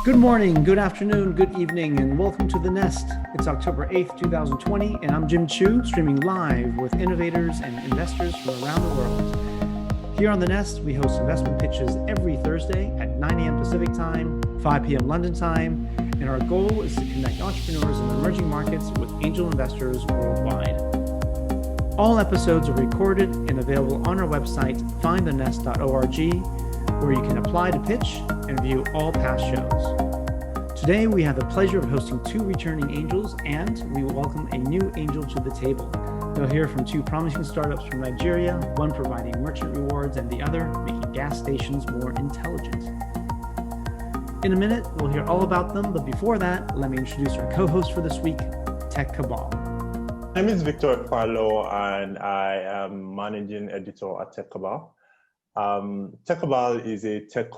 Good morning, good afternoon, good evening, and welcome to The Nest. It's October 8th, 2020, and I'm Jim Chu, streaming live with innovators and investors from around the world. Here on The Nest, we host investment pitches every Thursday at 9 a.m. Pacific Time, 5 p.m. London Time, and our goal is to connect entrepreneurs in emerging markets with angel investors worldwide. All episodes are recorded and available on our website, findthenest.org, where you can apply to pitch and view all past shows. Today, we have the pleasure of hosting two returning angels, and we will welcome a new angel to the table. You'll hear from two promising startups from Nigeria, one providing merchant rewards and the other making gas stations more intelligent. In a minute, we'll hear all about them, but before that, let me introduce our co-host for this week, TechCabal. My name is Victor Kwalo, and I am managing editor at TechCabal. TechCabal is a tech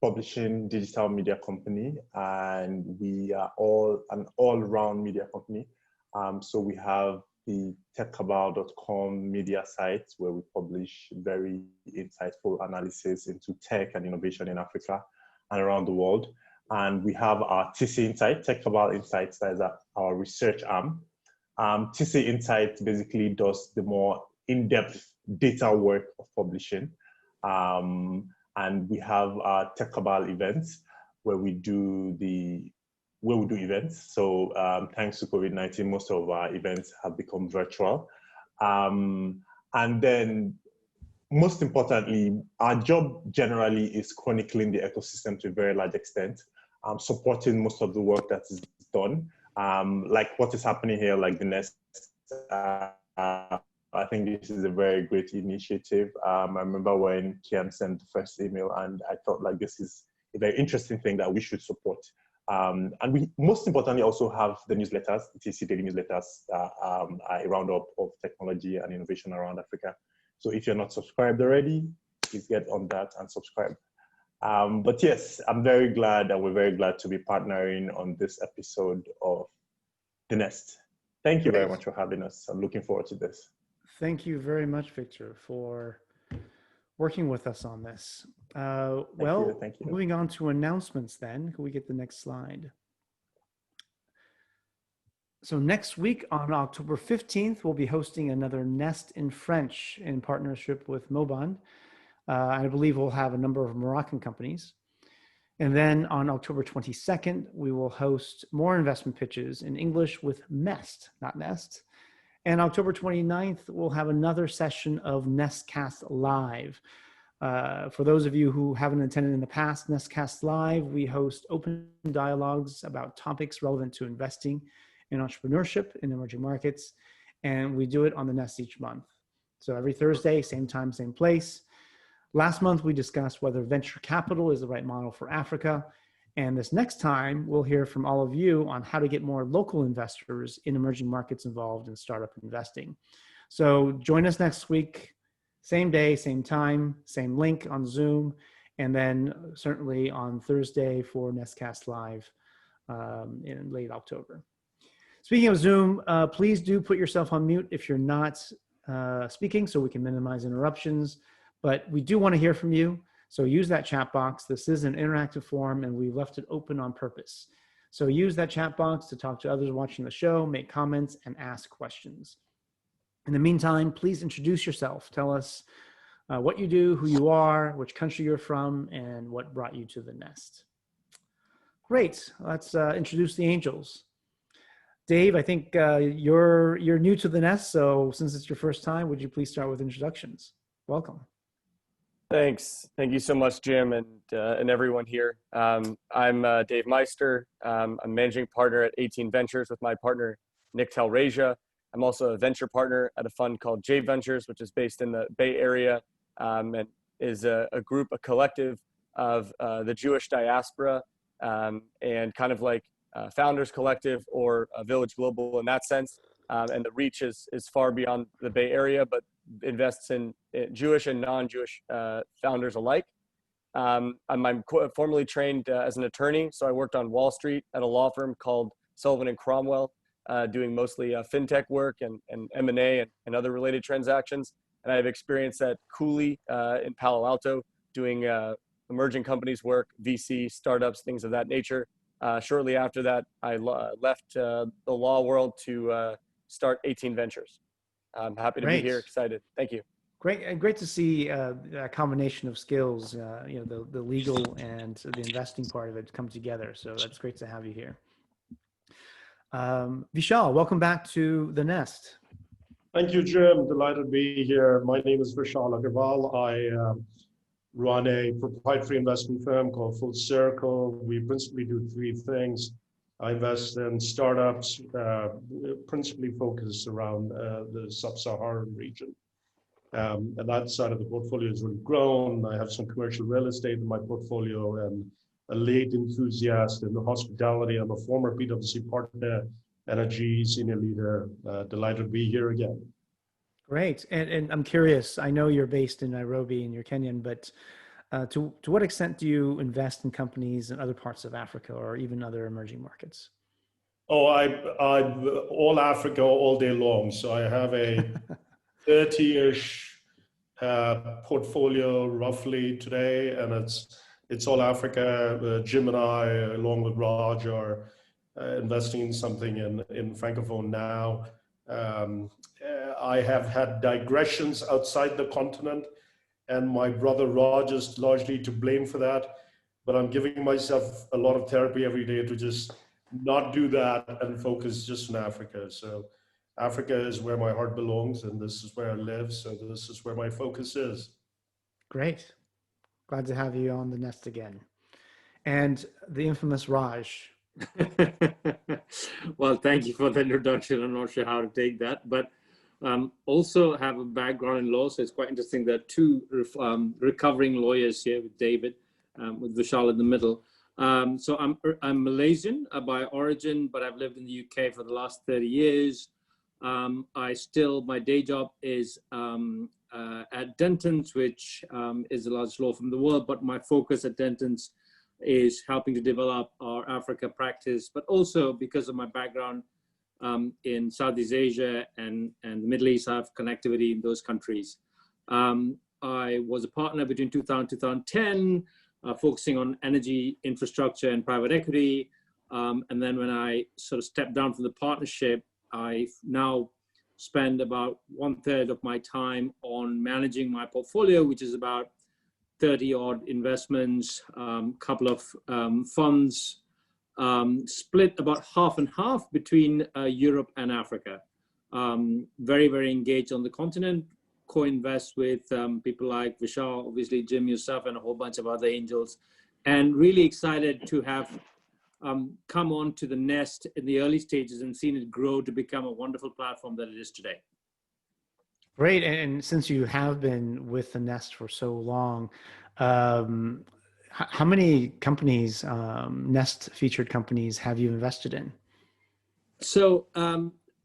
publishing digital media company, and we are an all-round media company. So we have the techcabal.com media site where we publish very insightful analysis into tech and innovation in Africa and around the world. And we have our TC Insight, TechCabal Insights, that is our research arm. TC Insight basically does the more in-depth data work of publishing. And we have our TechCabal events where we do events. So thanks to COVID-19, most of our events have become virtual. And then most importantly, our job generally is chronicling the ecosystem to a very large extent, supporting most of the work that is done. Like what is happening here, like the Nest. I think this is a very great initiative. I remember when Kian sent the first email, and I thought like this is a very interesting thing that we should support. And we most importantly also have the newsletters, the TC Daily newsletters, a roundup of technology and innovation around Africa. So if you're not subscribed already, please get on that and subscribe. But yes, I'm very glad, and we're very glad to be partnering on this episode of The Nest. Thank you very much for having us. I'm looking forward to this. Thank you very much, Victor, for working with us on this. Thank you. Moving on to announcements then. Can we get the next slide? So next week on October 15th, we'll be hosting another Nest in French in partnership with Moban. I believe we'll have a number of Moroccan companies. And then on October 22nd, we will host more investment pitches in English with Mest, not Nest. And October 29th, we'll have another session of Nestcast Live. For those of you who haven't attended in the past, Nestcast Live, we host open dialogues about topics relevant to investing in entrepreneurship in emerging markets. And we do it on the Nest each month. So every Thursday, same time, same place. Last month, we discussed whether venture capital is the right model for Africa. And this next time, we'll hear from all of you on how to get more local investors in emerging markets involved in startup investing. So join us next week, same day, same time, same link on Zoom, and then certainly on Thursday for Nestcast Live in late October. Speaking of Zoom, please do put yourself on mute if you're not speaking so we can minimize interruptions. But we do want to hear from you. So use that chat box. This is an interactive forum, and we left it open on purpose. So use that chat box to talk to others watching the show, make comments, and ask questions. In the meantime, please introduce yourself. Tell us what you do, who you are, which country you're from, and what brought you to the Nest. Great. Let's introduce the angels. Dave, I think you're new to the Nest, so since it's your first time, would you please start with introductions? Welcome. Thanks. Thank you so much, Jim, and everyone here. I'm Dave Meister. I'm managing partner at 18 Ventures with my partner, Nick Talreja. I'm also a venture partner at a fund called J Ventures, which is based in the Bay Area and is a collective of the Jewish diaspora and kind of like Founders Collective or Village Global in that sense. And the reach is far beyond the Bay Area, but invests in Jewish and non-Jewish founders alike. I'm formerly trained as an attorney, so I worked on Wall Street at a law firm called Sullivan and Cromwell, doing mostly fintech work and M&A and other related transactions. And I have experience at Cooley in Palo Alto, doing emerging companies work, VC, startups, things of that nature. Shortly after that, I left the law world to start 18 Ventures. I'm happy to be here, excited. Thank you. Great, and great to see a combination of skills, the legal and the investing part of it come together. So that's great to have you here. Vishal, welcome back to the Nest. Thank you, Jim. Delighted to be here. My name is Vishal Agarwal. I run a proprietary investment firm called Full Circle. We principally do three things. I invest in startups, principally focused around the sub-Saharan region. And that side of the portfolio has really grown. I have some commercial real estate in my portfolio and a late enthusiast in the hospitality. I'm a former PwC partner, energy senior leader. Delighted to be here again. Great. And I'm curious, I know you're based in Nairobi and you're Kenyan, but to what extent do you invest in companies in other parts of Africa or even other emerging markets? Oh, I all Africa all day long. So I have a 30-ish portfolio roughly today, and it's all Africa. Jim and I, along with Raj, are investing in something in Francophone now. I have had digressions outside the continent, and my brother Raj is largely to blame for that. But I'm giving myself a lot of therapy every day to just not do that and focus just on Africa. So Africa is where my heart belongs, and this is where I live. So this is where my focus is. Great. Glad to have you on the Nest again. And the infamous Raj. Well, thank you for the introduction. I'm not sure how to take that, but also have a background in law. So it's quite interesting that two recovering lawyers here with David, with Vishal in the middle. So I'm Malaysian by origin, but I've lived in the UK for the last 30 years. My day job is at Dentons, which is the largest law firm in the world, but my focus at Dentons is helping to develop our Africa practice, but also because of my background in Southeast Asia and the Middle East, I have connectivity in those countries. I was a partner between 2000 and 2010, focusing on energy infrastructure and private equity. And then when I sort of stepped down from the partnership, I now spend about 1/3 of my time on managing my portfolio, which is about 30 odd investments, couple of funds, split about half and half between Europe and Africa. Very, very engaged on the continent, co-invest with people like Vishal, obviously Jim, yourself, and a whole bunch of other angels, and really excited to have come on to the Nest in the early stages and seen it grow to become a wonderful platform that it is today. Great. And since you have been with the Nest for so long, how many companies, Nest featured companies, have you invested in? So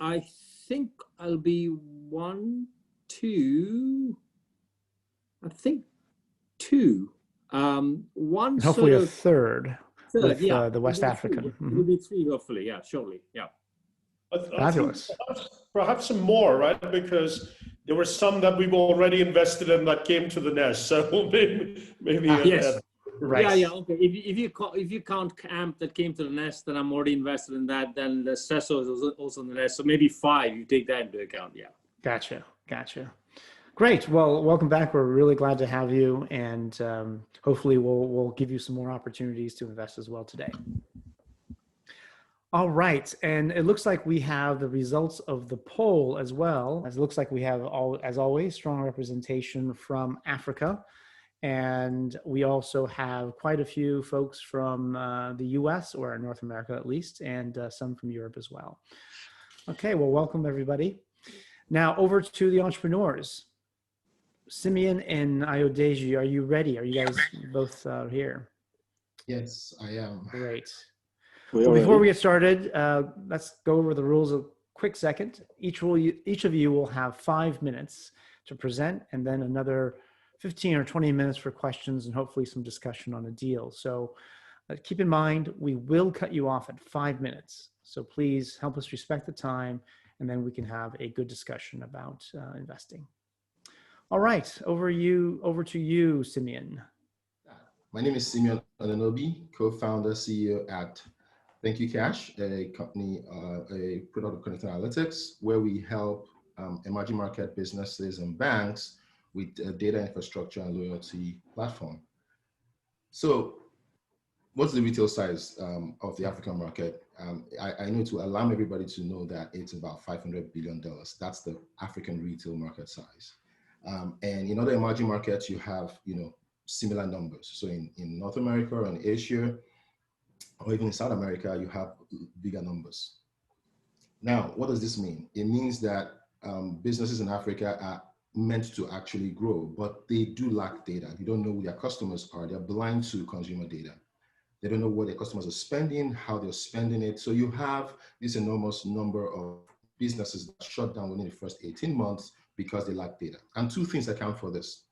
I think I'll be one, two. One and hopefully sort a of third with yeah, the West African. It will be three, hopefully, yeah, shortly, yeah. Fabulous. Perhaps some more, right? Because there were some that we've already invested in that came to the Nest. So maybe yes. Right. Yeah, okay. If you count Camp that came to the Nest, then I'm already invested in that. Then the Sesso is also on the Nest. So maybe 5, you take that into account, yeah. Gotcha. Great. Well, welcome back. We're really glad to have you, and hopefully we'll give you some more opportunities to invest as well today. All right, and it looks like we have the results of the poll as well. As it looks like we have, as always, strong representation from Africa, and we also have quite a few folks from the US, or North America at least, and some from Europe as well. Okay, well, welcome everybody. Now over to the entrepreneurs. Simeon and Ayodeji, are you ready? Are you guys both here? Yes, I am. Great. Well, before we get started, let's go over the rules a quick second. Each of you will have 5 minutes to present, and then another 15 or 20 minutes for questions and hopefully some discussion on a deal. So keep in mind, we will cut you off at 5 minutes. So please help us respect the time, and then we can have a good discussion about investing. All right, over to you, Simeon. My name is Simeon Ananobi, co-founder, CEO at Thankucash, a company, a product of connected analytics, where we help emerging market businesses and banks with data infrastructure and loyalty platform. So what's the retail size of the African market? I know to alarm everybody to know that it's about $500 billion. That's the African retail market size. And in other emerging markets, you have, similar numbers. So in North America and Asia, or even in South America, you have bigger numbers. Now, what does this mean? It means that businesses in Africa are meant to actually grow, but they do lack data. They don't know who their customers are. They're blind to consumer data. They don't know what their customers are spending, how they're spending it. So you have this enormous number of businesses that shut down within the first 18 months because they lack data. And two things account for this.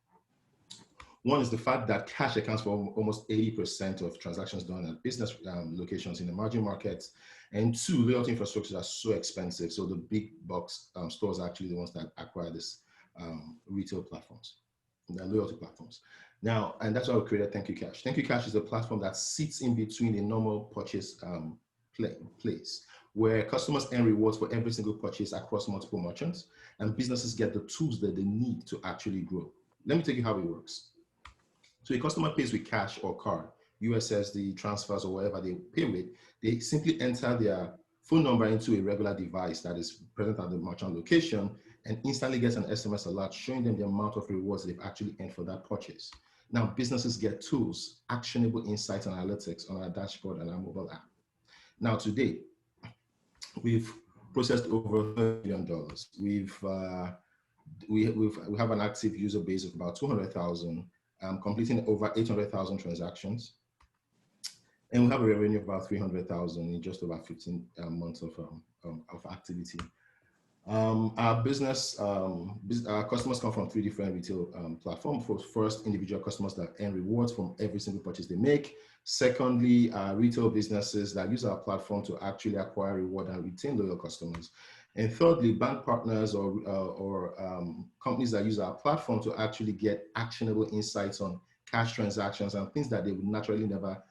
One is the fact that cash accounts for almost 80% of transactions done at business locations in emerging markets. And two, loyalty infrastructures are so expensive. So the big box stores are actually the ones that acquire this retail platforms, the loyalty platforms. Now, and that's why we created Thankucash. Thankucash is a platform that sits in between a normal purchase place where customers earn rewards for every single purchase across multiple merchants, and businesses get the tools that they need to actually grow. Let me tell you how it works. So a customer pays with cash or card, USSD, transfers, or whatever they pay with. They simply enter their phone number into a regular device that is present at the merchant location and instantly gets an SMS alert showing them the amount of rewards they've actually earned for that purchase. Now, businesses get tools, actionable insights and analytics on our dashboard and our mobile app. Now, today, we've processed over $1 billion. We have an active user base of about 200,000, completing over 800,000 transactions. And we have a revenue of about 300,000 in just about 15 months of activity. Our business, our customers come from 3 different retail platforms. First, individual customers that earn rewards from every single purchase they make. Secondly, retail businesses that use our platform to actually acquire, reward, and retain loyal customers. And thirdly, bank partners or companies that use our platform to actually get actionable insights on cash transactions and things that they would naturally never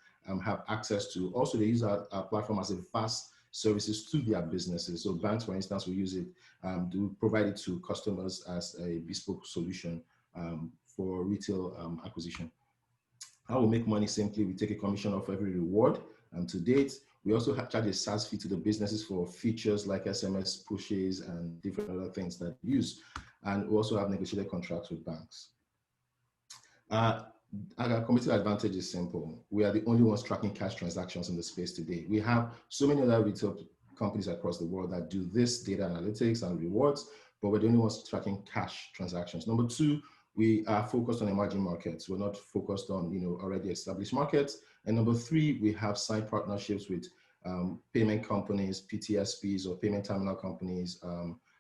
have access to. Also, they use our platform as a fast services to their businesses. So banks, for instance, will use it to provide it to customers as a bespoke solution for retail acquisition. How we make money simply, we take a commission off every reward. To date, we also charge a SaaS fee to the businesses for features like SMS pushes and different other things that we use. And we also have negotiated contracts with banks. Our competitive advantage is simple. We are the only ones tracking cash transactions in the space today. We have so many other retail companies across the world that do this data analytics and rewards, but we're the only ones tracking cash transactions. Number two, we are focused on emerging markets. We're not focused on already established markets. And number three, we have signed partnerships with payment companies, PTSPs or payment terminal companies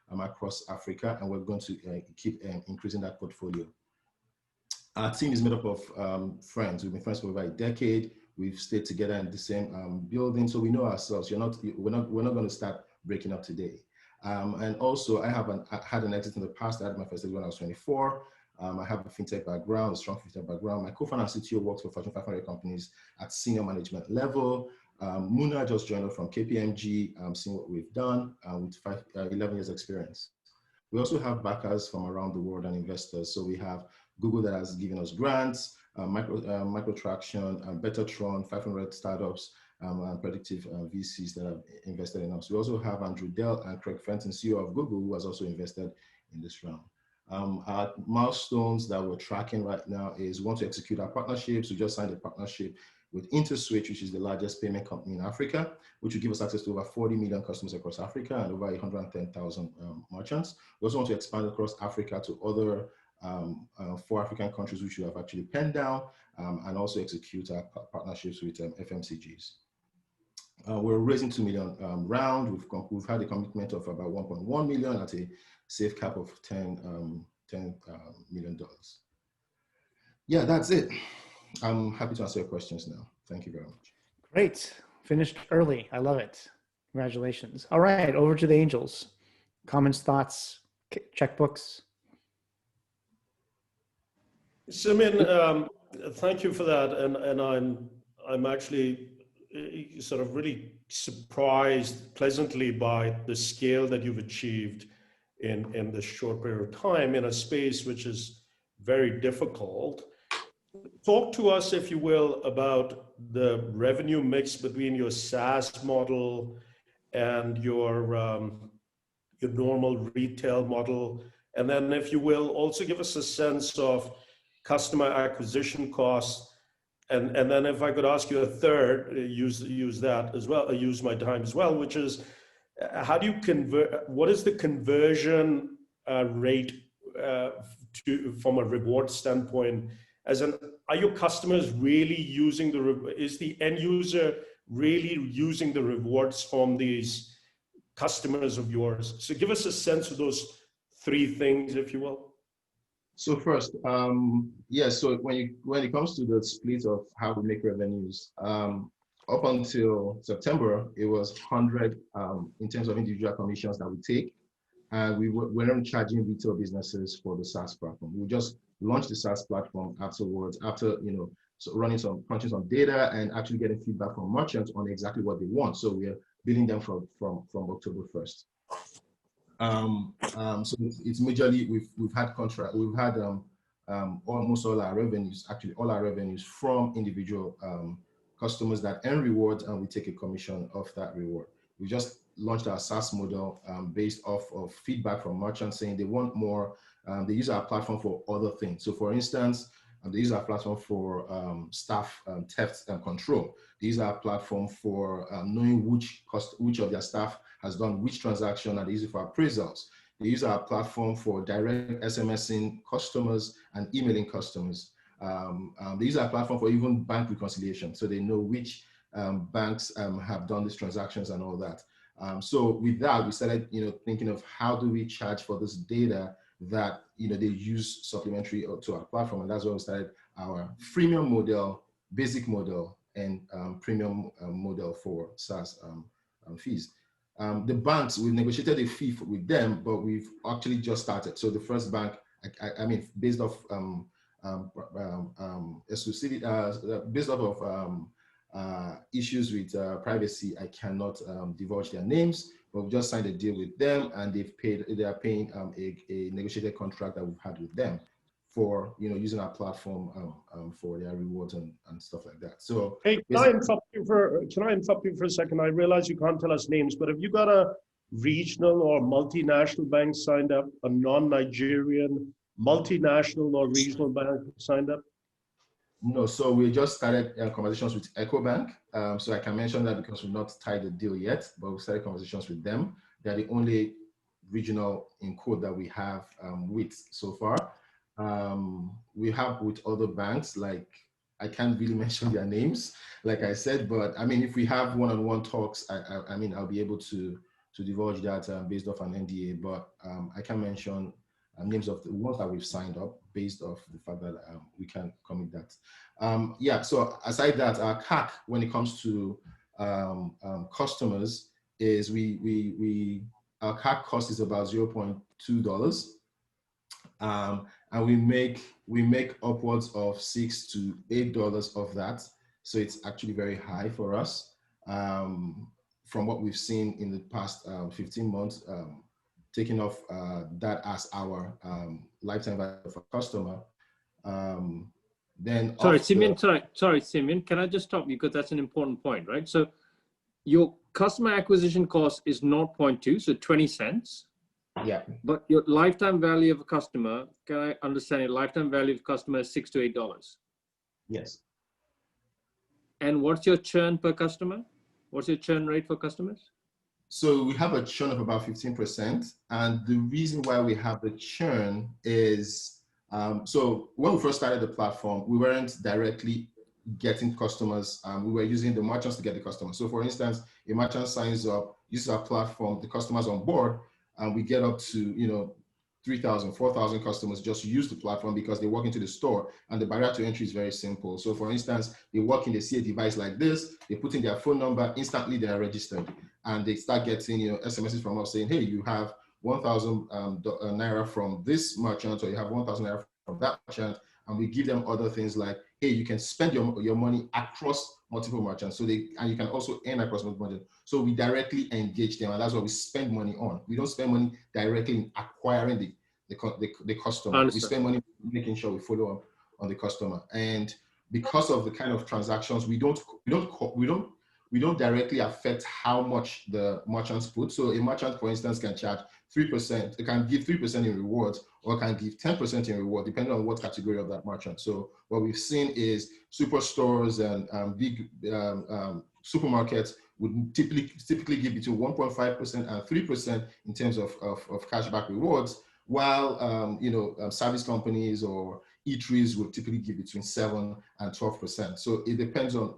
across Africa, and we're going to keep increasing that portfolio. Our team is made up of friends. We've been friends for over a decade. We've stayed together in the same building, so we know ourselves. We're not going to start breaking up today. And also, I had an exit in the past. I had my first exit when I was 24. I have a fintech background, a strong fintech background. My co-founder and CTO works for Fortune 500 companies at senior management level. Muna just joined us from KPMG, seeing what we've done with 11 years experience. We also have backers from around the world and investors. So we have Google that has given us grants, Microtraction, Bettertron, 500 startups, and predictive VCs that have invested in us. We also have Andrew Dell and Craig Fenton, CEO of Google, who has also invested in this round. Our milestones that we're tracking right now is we want to execute our partnerships. We just signed a partnership with InterSwitch, which is the largest payment company in Africa, which will give us access to over 40 million customers across Africa and over 110,000 merchants. We also want to expand across Africa to other 4 African countries, which we have actually penned down, and also execute our partnerships with FMCGs. We're raising $2 million round. We've had a commitment of about 1.1 million at a safe cap of $10 million. Yeah, that's it. I'm happy to answer your questions now. Thank you very much. Great. Finished early. I love it. Congratulations. All right, over to the angels. Comments, thoughts, checkbooks? Simeon, Thank you for that. And I'm actually sort of really surprised pleasantly by the scale that you've achieved in this short period of time in a space which is very difficult. Talk to us, if you will, about the revenue mix between your SaaS model and your normal retail model. And then, if you will, also give us a sense of customer acquisition costs. And then if I could ask you a third, use that as well, use my time as well, which is how do you convert, what is the conversion rate from a reward standpoint? As an, are your customers really using is the end user really using the rewards from these customers of yours? So give us a sense of those three things, if you will. So first, yeah, so when it comes to the split of how we make revenues, up until September, it was 100 in terms of individual commissions that we take. And we weren't charging retail businesses for the SaaS platform. We just launched the SaaS platform afterwards, after so crunching some data and actually getting feedback from merchants on exactly what they want. So we are billing them from October 1st. So it's majorly we've had almost all our revenues, actually all our revenues from individual customers that earn rewards, and we take a commission of that reward. We just launched our SaaS model based off of feedback from merchants saying they want more. They use our platform for other things. So for instance, they use our platform for staff theft and control. They use our platform for knowing which of their staff has done which transaction, and they use it for appraisals. They use our platform for direct SMSing customers and emailing customers. They use our platform for even bank reconciliation, so they know which banks have done these transactions and all that. So with that, we started, thinking of how do we charge for this data that they use supplementary to our platform, and that's why we started our freemium model, basic model, and premium model for SaaS fees. The banks, we've negotiated a fee with them, but we've actually just started. So the first bank, I mean, based off exclusivity, based off of issues with privacy, I cannot divulge their names, but we've just signed a deal with them, and they are paying a negotiated contract that we've had with them for using our platform for their rewards and stuff like that. So hey, can I interrupt you for a second? I realize you can't tell us names, but have you got a regional or multinational bank signed up, a non-Nigerian multinational or regional bank signed up? No, so we just started conversations with EcoBank. So I can mention that because we've not tied the deal yet, but we started conversations with them. They're the only regional in code that we have with so far. We have with other banks, like I can't really mention their names, like I said, but I mean, if we have one-on-one talks, I mean, I'll be able to divulge that based off an NDA, but I can mention names of the ones that we've signed up based off the fact that we can commit that. Yeah, so aside that, our CAC, when it comes to customers, is our CAC cost is about $0.2. And we make upwards of $6 to $8 of that. So it's actually very high for us. From what we've seen in the past 15 months, taking off that as our lifetime value of a customer. Then sorry, Simeon, can I just stop you, because that's an important point, right? So your customer acquisition cost is 0.2, so 20 cents. Yeah. But your lifetime value of a customer, can I understand your lifetime value of a customer is $6 to $8? Yes. And what's your churn per customer? What's your churn rate for customers? So we have a churn of about 15%. And the reason why we have the churn is, so when we first started the platform, we weren't directly getting customers. We were using the merchants to get the customers. So for instance, a merchant signs up, uses our platform, the customer's on board, and we get up to 3,000, 4,000 customers just use the platform because they walk into the store, and the barrier to entry is very simple. So for instance, they walk in, they see a device like this, they put in their phone number, instantly they are registered, and they start getting SMSs from us saying, hey, you have 1,000 Naira from this merchant, or you have 1,000 Naira from that merchant, and we give them other things like hey, you can spend your money across multiple merchants. So and you can also earn across multiple merchants. So we directly engage them, and that's what we spend money on. We don't spend money directly in acquiring the customer. We spend money making sure we follow up on the customer. And because of the kind of transactions, we don't directly affect how much the merchants put. So a merchant, for instance, can charge 3%, it can give 3% in rewards, or can give 10% in reward, depending on what category of that merchant. So what we've seen is superstores and big supermarkets would typically give between 1.5% and 3% in terms of cashback rewards, while service companies or eateries would typically give between 7 and 12%. So it depends on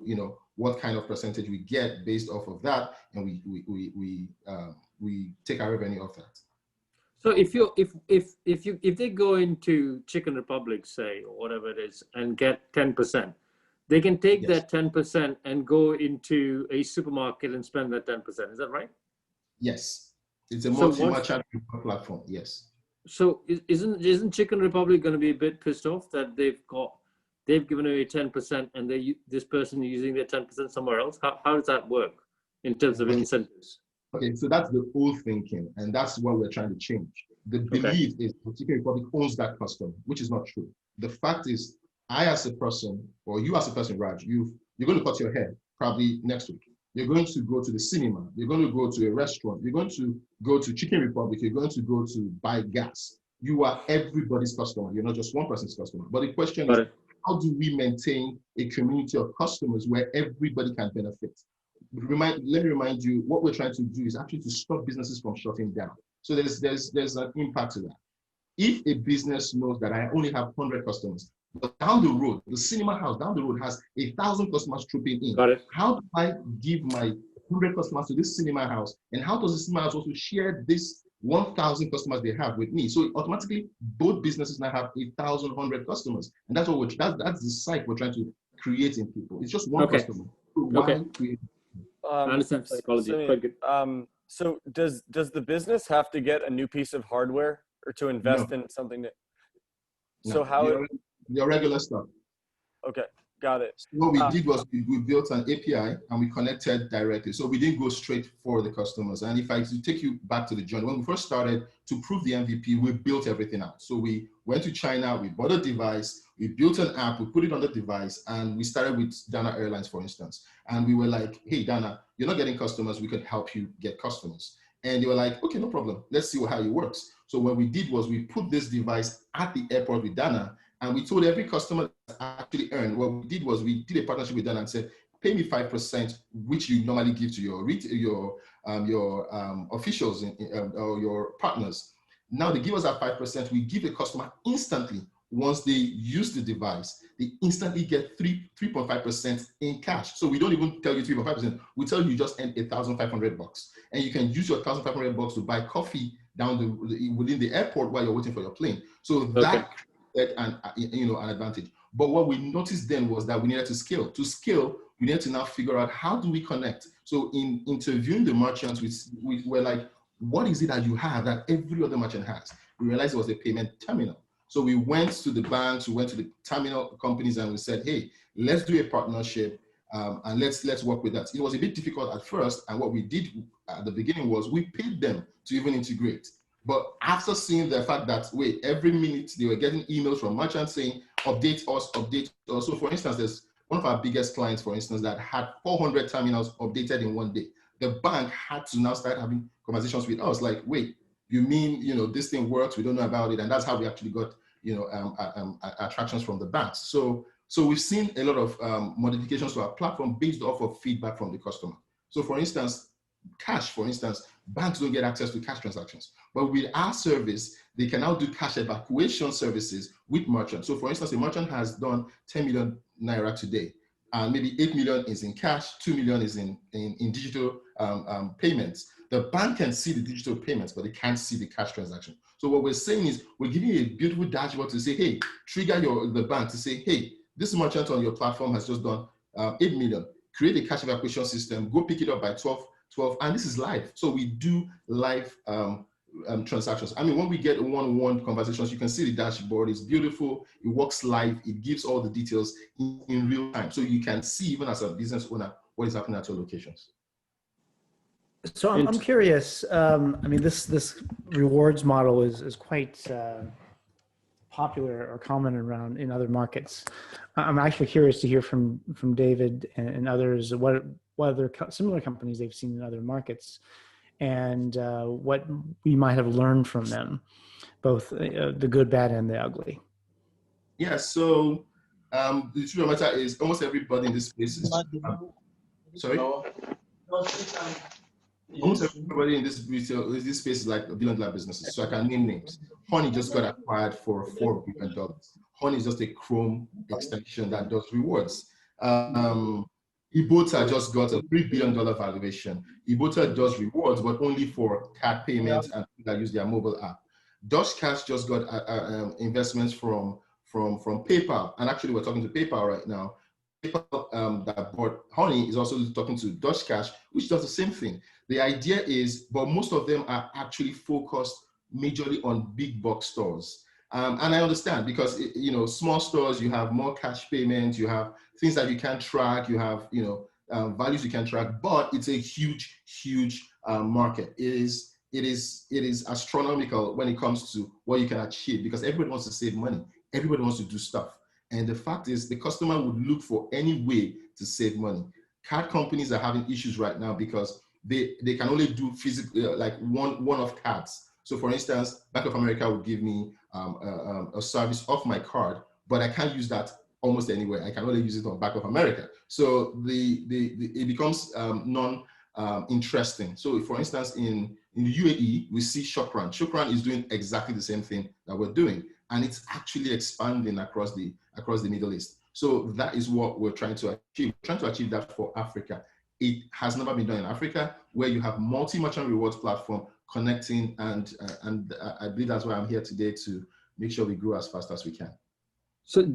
what kind of percentage we get based off of that, and we take our revenue off that. So if they go into Chicken Republic, say, or whatever it is, and get 10%, they can take that 10% and go into a supermarket and spend that 10%. Is that right? Yes, it's a multi-merchant platform. Yes. So isn't Chicken Republic going to be a bit pissed off that they've given away 10% and this person is using their 10% somewhere else? How does that work in terms of incentives? Okay, so that's the old thinking, and that's what we're trying to change. The belief is that Chicken Republic owns that customer, which is not true. The fact is, I as a person, or you as a person, Raj, you're going to cut your hair probably next week. You're going to go to the cinema. You're going to go to a restaurant. You're going to go to Chicken Republic. You're going to go to buy gas. You are everybody's customer. You're not just one person's customer. But the question is, how do we maintain a community of customers where everybody can benefit? Let me remind you, what we're trying to do is actually to stop businesses from shutting down. So there's an impact to that. If a business knows that I only have 100 customers, but down the road, the cinema house down the road has 1,000 customers trooping in. How do I give my 100 customers to this cinema house? And how does the cinema house also share this 1,000 customers they have with me? So automatically, both businesses now have 1,100 customers. And that's what that's the psyche we're trying to create in people. It's just one customer. So I understand psychology. So does the business have to get a new piece of hardware or to invest in something that? No, so how your regular stuff. Okay, got it. So what we did was we built an API and we connected directly. So we didn't go straight for the customers. And if I take you back to the journey, when we first started to prove the MVP, we built everything out. So we went to China, we bought a device, we built an app, we put it on the device, and we started with Dana Airlines, for instance. And we were like, hey, Dana, you're not getting customers, we could help you get customers. And they were like, okay, no problem. Let's see how it works. So what we did was we put this device at the airport with Dana, and we told every customer that actually earned. What we did was we did a partnership with Dana and said, pay me 5%, which you normally give to your officials or your partners. Now they give us that 5%. We give the customer instantly. Once they use the device, they instantly get 3.5% in cash. So we don't even tell you 3.5%. We tell you just earn $1,500, and you can use your $1,500 to buy coffee within the airport while you're waiting for your plane. So that created an advantage. But what we noticed then was that we needed to scale. To scale, we needed to now figure out how do we connect. So in interviewing the merchants, we were like, what is it that you have that every other merchant has? We realized it was a payment terminal. So we went to the banks, we went to the terminal companies, and we said, hey, let's do a partnership and let's work with that. It was a bit difficult at first, and what we did at the beginning was we paid them to even integrate. But after seeing the fact that, wait, every minute they were getting emails from merchants saying, update us. So for instance, there's one of our biggest clients, for instance, that had 400 terminals updated in one day. The bank had to now start having conversations with us like, wait, you mean, this thing works, we don't know about it. And that's how we actually got, attractions from the banks. So we've seen a lot of modifications to our platform based off of feedback from the customer. So for instance, banks don't get access to cash transactions. But with our service, they can now do cash evacuation services with merchants. So for instance, a merchant has done 10 million Naira today. And maybe 8 million is in cash, 2 million is in digital payments. The bank can see the digital payments, but they can't see the cash transaction. So what we're saying is we're giving you a beautiful dashboard to say, hey, trigger the bank to say, hey, this merchant on your platform has just done 8 million. Create a cash evacuation system, go pick it up by 12, and this is live. So we do live transactions. I mean, when we get one-on-one conversations, you can see the dashboard is beautiful. It works live. It gives all the details in real time. So you can see, even as a business owner, what is happening at your locations. So I'm curious. I mean, this rewards model is quite popular or common around in other markets. I'm actually curious to hear from David and others what other similar companies they've seen in other markets, and what we might have learned from them, both the good, bad, and the ugly. Yeah. So the truth of the matter is, almost everybody in this space is sorry. Almost everybody in this space is like $1 billion businesses. So I can name names. Honey just got acquired for $4 billion. Honey is just a Chrome extension that does rewards. Ibota just got a $3 billion valuation. Ibota does rewards, but only for card payments and people that use their mobile app. TechCabal just got investments from PayPal, and actually we're talking to PayPal right now. PayPal that bought Honey is also talking to TechCabal, which does the same thing. The idea is, but most of them are actually focused majorly on big box stores. And I understand, because small stores, you have more cash payments, you have things that you can't track, you have values you can track, but it's a huge market. It is astronomical when it comes to what you can achieve, because everybody wants to save money, everybody wants to do stuff. And the fact is, the customer would look for any way to save money. Card companies are having issues right now because they can only do physical, like one-off cards. So for instance, Bank of America would give me a service off my card, but I can't use that almost anywhere. I can only use it on Bank of America. So it becomes non-interesting. So for instance, in the UAE, we see Shukran. Shukran is doing exactly the same thing that we're doing, and it's actually expanding across the Middle East. So that is what we're trying to achieve. We're trying to achieve that for Africa. It has never been done in Africa, where you have multi-merchant rewards platform connecting, and I believe that's why I'm here today, to make sure we grow as fast as we can. So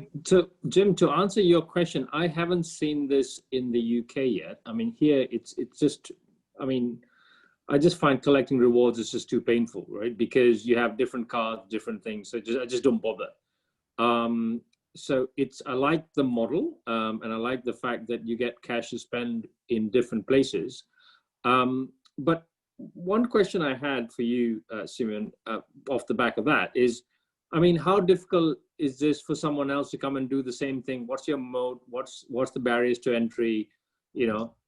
Jim, to answer your question, I haven't seen this in the UK yet. I mean, here it's just, I mean, I just find collecting rewards is just too painful, right? Because you have different cards, different things. So I just don't bother. So I like the model, and I like the fact that you get cash to spend in different places. But one question I had for you, Simeon, off the back of that is, I mean, how difficult is this for someone else to come and do the same thing? What's your mode? What's the barriers to entry?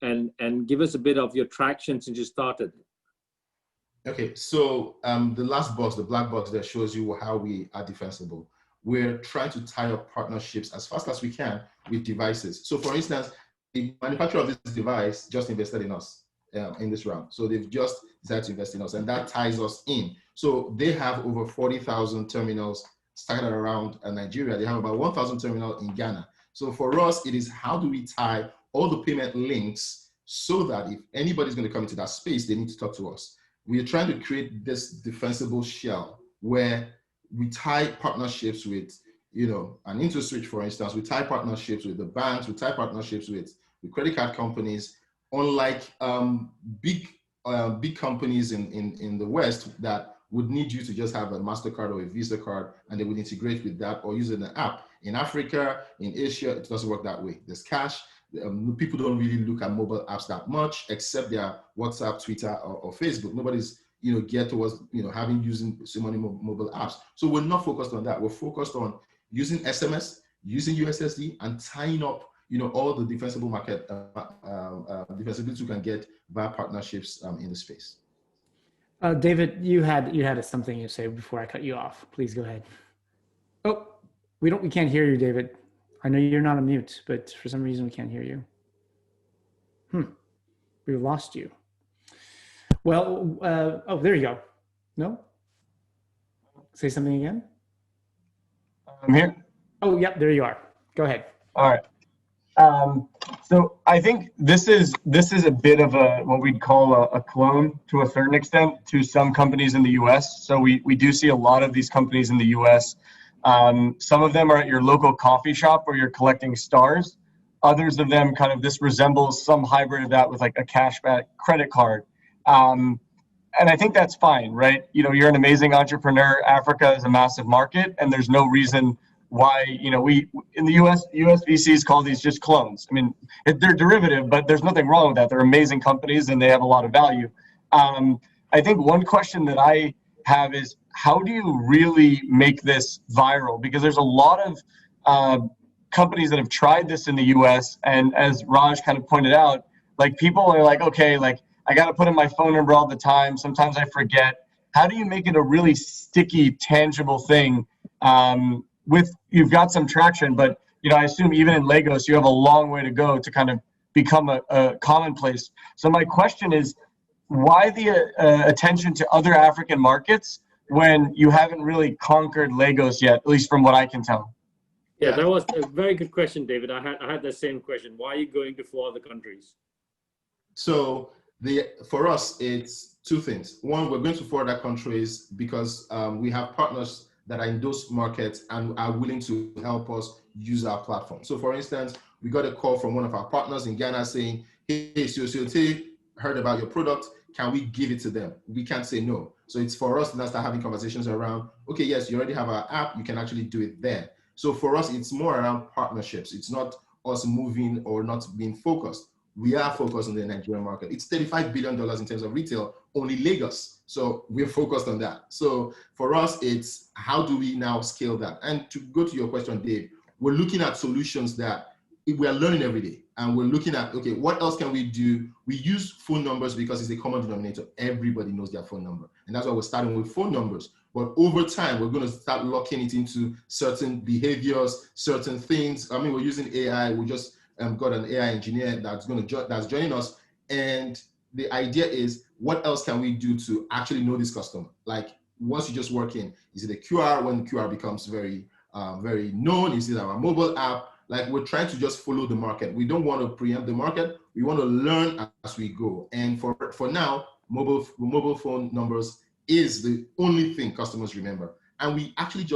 And give us a bit of your traction since you started. Okay, so the last box, the black box, that shows you how we are defensible. We're trying to tie up partnerships as fast as we can with devices. So for instance, the manufacturer of this device just invested in us in this round. So they've just decided to invest in us, and that ties us in. So they have over 40,000 terminals scattered around Nigeria. They have about 1,000 terminals in Ghana. So for us, it is how do we tie all the payment links so that if anybody's going to come into that space, they need to talk to us. We are trying to create this defensible shell where we tie partnerships with, an interest rate, for instance. We tie partnerships with the banks. We tie partnerships with credit card companies. Unlike big companies in the West that would need you to just have a MasterCard or a Visa card, and they would integrate with that or use an app. In Africa, in Asia, it doesn't work that way. There's cash. People don't really look at mobile apps that much, except their WhatsApp, Twitter, or Facebook. Nobody's geared towards using so many mobile apps. So we're not focused on that. We're focused on using SMS, using USSD, and tying up all the defensible market defensibility you can get via partnerships in the space. David, you had something to say before I cut you off. Please go ahead. Oh, we can't hear you, David. I know you're not on mute, but for some reason we can't hear you. We lost you. Well, oh, there you go. No? Say something again. I'm here. Oh, yep, there you are. Go ahead. All right. So I think this is a bit of what we'd call a clone to a certain extent to some companies in the US. So we do see a lot of these companies in the US. Some of them are at your local coffee shop where you're collecting stars. Others of them this resembles some hybrid of that with like a cashback credit card. and I think that's fine, right? You know, you're an amazing entrepreneur. Africa is a massive market, and there's no reason why, you know, we in the US VCs call these just clones. I mean, they're derivative, but there's nothing wrong with that. They're amazing companies and they have a lot of value. I think one question that I have is, how do you really make this viral? Because there's a lot of companies that have tried this in the US, and as Raj kind of pointed out, like people are like, okay, like I got to put in my phone number all the time. Sometimes I forget. How do you make it a really sticky, tangible thing? With you've got some traction, but you know, I assume even in Lagos, you have a long way to go to kind of become a commonplace. So my question is, why the attention to other African markets when you haven't really conquered Lagos yet, at least from what I can tell? Yeah, that was a very good question, David. I had the same question. Why are you going to 4 other countries? So for us, it's two things. One, we're going to 4 other countries because we have partners that are in those markets and are willing to help us use our platform. So for instance, we got a call from one of our partners in Ghana saying, hey, Siote heard about your product. Can we give it to them? We can't say no. So it's for us to now start having conversations around, okay, yes, you already have our app. You can actually do it there. So for us, it's more around partnerships. It's not us moving or not being focused. We are focused on the Nigerian market. It's $35 billion in terms of retail, only Lagos. So we're focused on that. So for us, it's how do we now scale that? And to go to your question, Dave, we're looking at solutions that we are learning every day. And we're looking at, okay, what else can we do? We use phone numbers because it's a common denominator. Everybody knows their phone number. And that's why we're starting with phone numbers. But over time, we're going to start locking it into certain behaviors, certain things. I mean, we're using AI. We just got an AI engineer that's joining us. And the idea is, what else can we do to actually know this customer? Like once you just work in, is it a QR? When QR becomes very known, is it our mobile app? Like we're trying to just follow the market. We don't want to preempt the market. We want to learn as we go. And for now, mobile phone numbers is the only thing customers remember. And we actually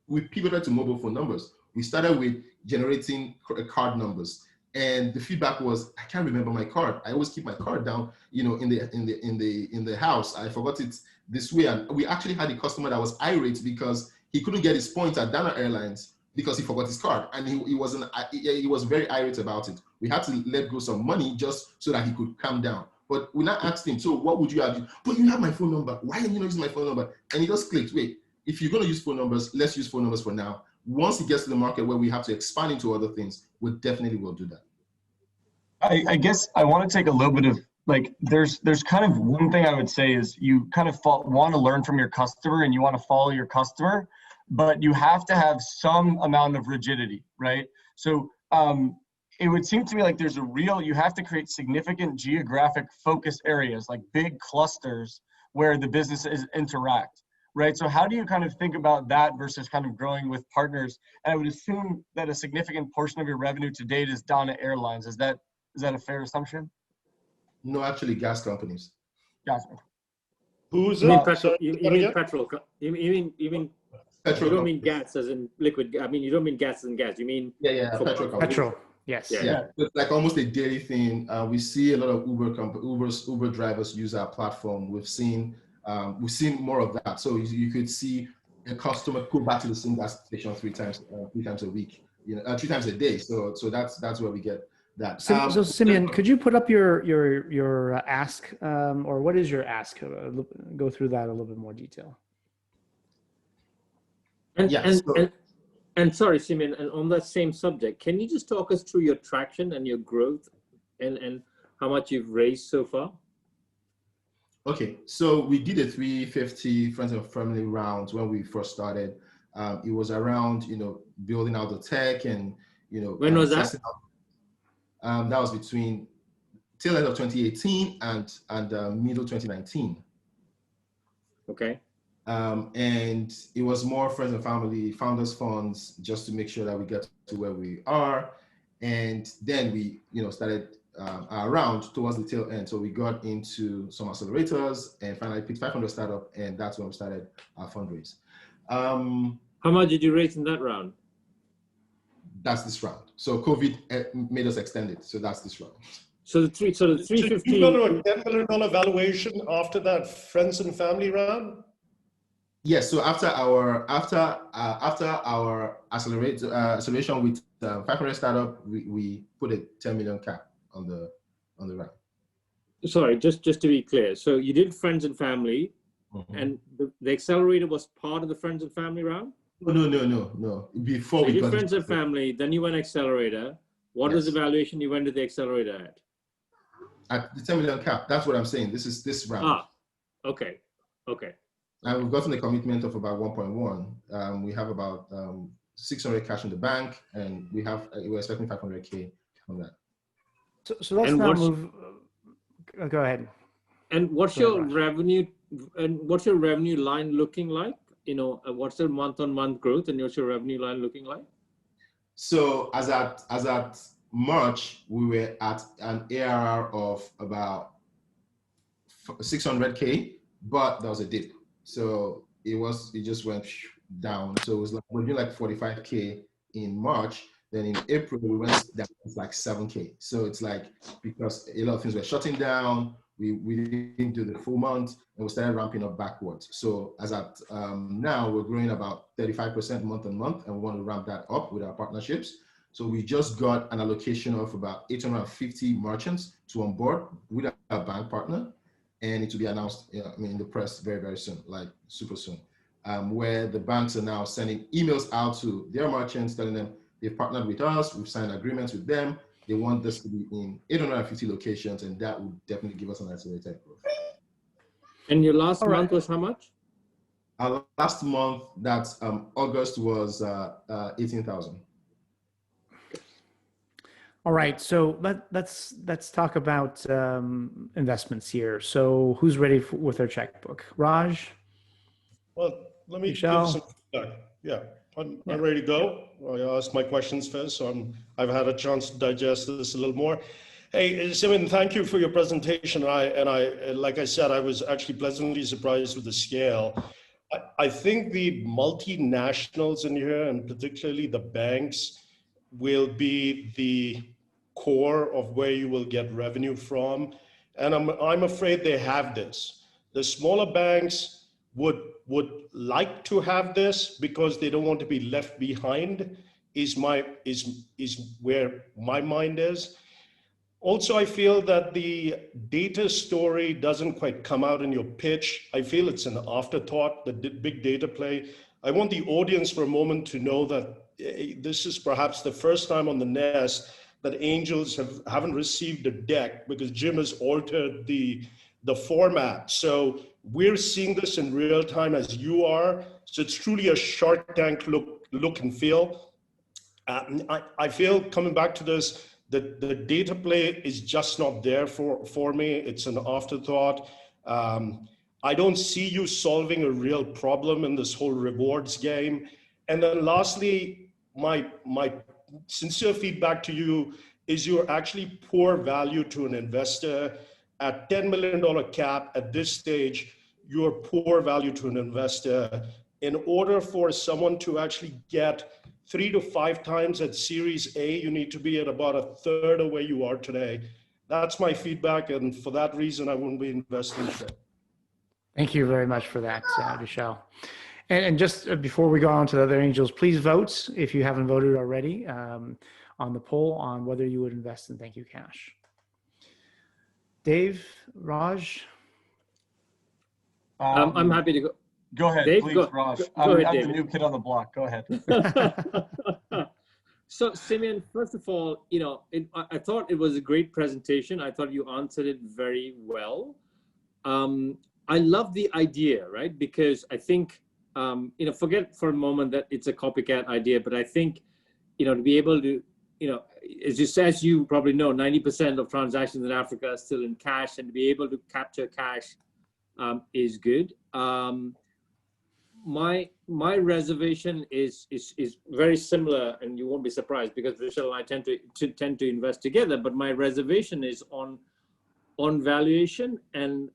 we pivoted to mobile phone numbers. We started with generating card numbers, and the feedback was, I can't remember my card. I always keep my card down, you know, in the house. I forgot it this way. And we actually had a customer that was irate because he couldn't get his points at Dana Airlines because he forgot his card, and he was very irate about it. We had to let go some money just so that he could calm down. But we now asked him, so what would you have? But you have my phone number. Why are you not using my phone number? And he just clicked, wait, if you're going to use phone numbers, let's use phone numbers for now. Once it gets to the market where we have to expand into other things, we definitely will do that. I guess I want to take a little bit of, like, there's kind of one thing I would say is you kind of want to learn from your customer and you want to follow your customer, but you have to have some amount of rigidity, right? So it would seem to me like you have to create significant geographic focus areas, like big clusters where the businesses interact, right? So how do you kind of think about that versus kind of growing with partners? And I would assume that a significant portion of your revenue to date is Dana Airlines. Is that a fair assumption? No, actually gas companies. Gas. Who's You mean it? petrol? So, You mean petrol? You mean Petrol you don't mean companies. gas as in liquid. I mean, you don't mean gas as in gas. You mean Petrol companies. Petrol. Yes. Yeah. It's like almost a daily thing. We see a lot of Uber drivers use our platform. We've seen more of that. So you could see a customer go back to the same gas station three times a week, 3 times a day. So that's where we get that. So Simeon, could you put up your ask, or what is your ask? Go through that in a little bit more detail. And sorry, Simeon, and on that same subject, can you just talk us through your traction and your growth and how much you've raised so far? Okay, so we did a 350 friends and family round when we first started. It was around, building out the tech and, When was that? That was between tail end of 2018 and middle 2019. Okay. And it was more friends and family, founders funds, just to make sure that we get to where we are. And then we, started our round towards the tail end. So we got into some accelerators and finally picked 500 startup, and that's when we started our fundraise. How much did you raise in that round? That's this round. So COVID made us extend it. So that's this round. So the 350. You got to a $10 million valuation after that friends and family round? Yes. So after our acceleration with 500 startup, we put a 10 million cap on the round. Sorry, just to be clear. So you did friends and family, and the accelerator was part of the friends and family round? No. Before so we you got did friends and family, then you went accelerator. What was the valuation you went to the accelerator at? At the 10 million cap. That's what I'm saying. This round. Okay. And we've gotten a commitment of about 1.1. We have about 600 cash in the bank, and we're expecting 500K on that. So let's now move. Go ahead. And what's your revenue? And what's your revenue line looking like? What's the month-on-month growth, and what's your revenue line looking like? So as at March, we were at an ARR of about 600K, but there was a dip. So it just went down. So it was like, we're doing like 45K in March. Then in April, we went down to like 7K. So it's like, because a lot of things were shutting down, we didn't do the full month, and we started ramping up backwards. So as at now, we're growing about 35% month on month, and we want to ramp that up with our partnerships. So we just got an allocation of about 850 merchants to onboard with our bank partner, and it will be announced in the press very, very soon, like super soon, where the banks are now sending emails out to their merchants telling them they've partnered with us, we've signed agreements with them, they want this to be in 850 locations, and that would definitely give us an accelerated growth. And your last month was how much? Our last month, that's August, was 18,000. All right, so let's talk about investments here. So who's ready with their checkbook? Raj? Well, let me Michelle? give some feedback. Yeah, I'm ready to go. I asked my questions first, so I've had a chance to digest this a little more. Hey, Simon, thank you for your presentation. I like I said, I was actually pleasantly surprised with the scale. I think the multinationals in here, and particularly the banks, will be the core of where you will get revenue from. And I'm afraid they have this. The smaller banks would like to have this because they don't want to be left behind, is where my mind is. Also, I feel that the data story doesn't quite come out in your pitch. I feel it's an afterthought, the big data play. I want the audience for a moment to know that this is perhaps the first time on the Nest that angels haven't received a deck, because Jim has altered the format. So we're seeing this in real time as you are. So it's truly a Shark Tank look and feel. I feel, coming back to this, the data play is just not there for me. It's an afterthought. I don't see you solving a real problem in this whole rewards game. And then lastly, my sincere feedback to you is you're actually poor value to an investor. At $10 million cap at this stage, you're poor value to an investor. In order for someone to actually get 3 to 5 times at Series A, you need to be at about a third of where you are today. That's my feedback, and for that reason, I wouldn't be investing today. Thank you very much for that, Vishal. And just before we go on to the other angels, please vote if you haven't voted already on the poll on whether you would invest in Thankucash. Dave, Raj? I'm happy to go. Go ahead, Dave, please, go, Raj. go I'm ahead, the new kid on the block. Go ahead. So, Simeon, first of all, I thought it was a great presentation. I thought you answered it very well. I love the idea, right? Because I think, forget for a moment that it's a copycat idea, but I think, to be able to, as you probably know, 90% of transactions in Africa are still in cash, and to be able to capture cash is good. My reservation is very similar, and you won't be surprised because Vishal and I tend to invest together. But my reservation is on valuation and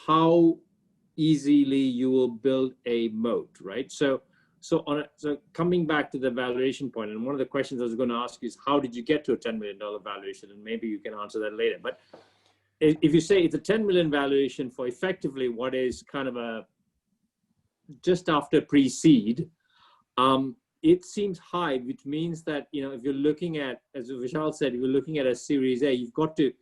how easily you will build a moat, right? So So so coming back to the valuation point, and one of the questions I was going to ask you is, how did you get to a $10 million valuation? And maybe you can answer that later. But if you say it's a 10 million valuation for effectively what is kind of a just after pre-seed, it seems high, which means that, if you're looking at, as Vishal said, if you're looking at a Series A, you've got to,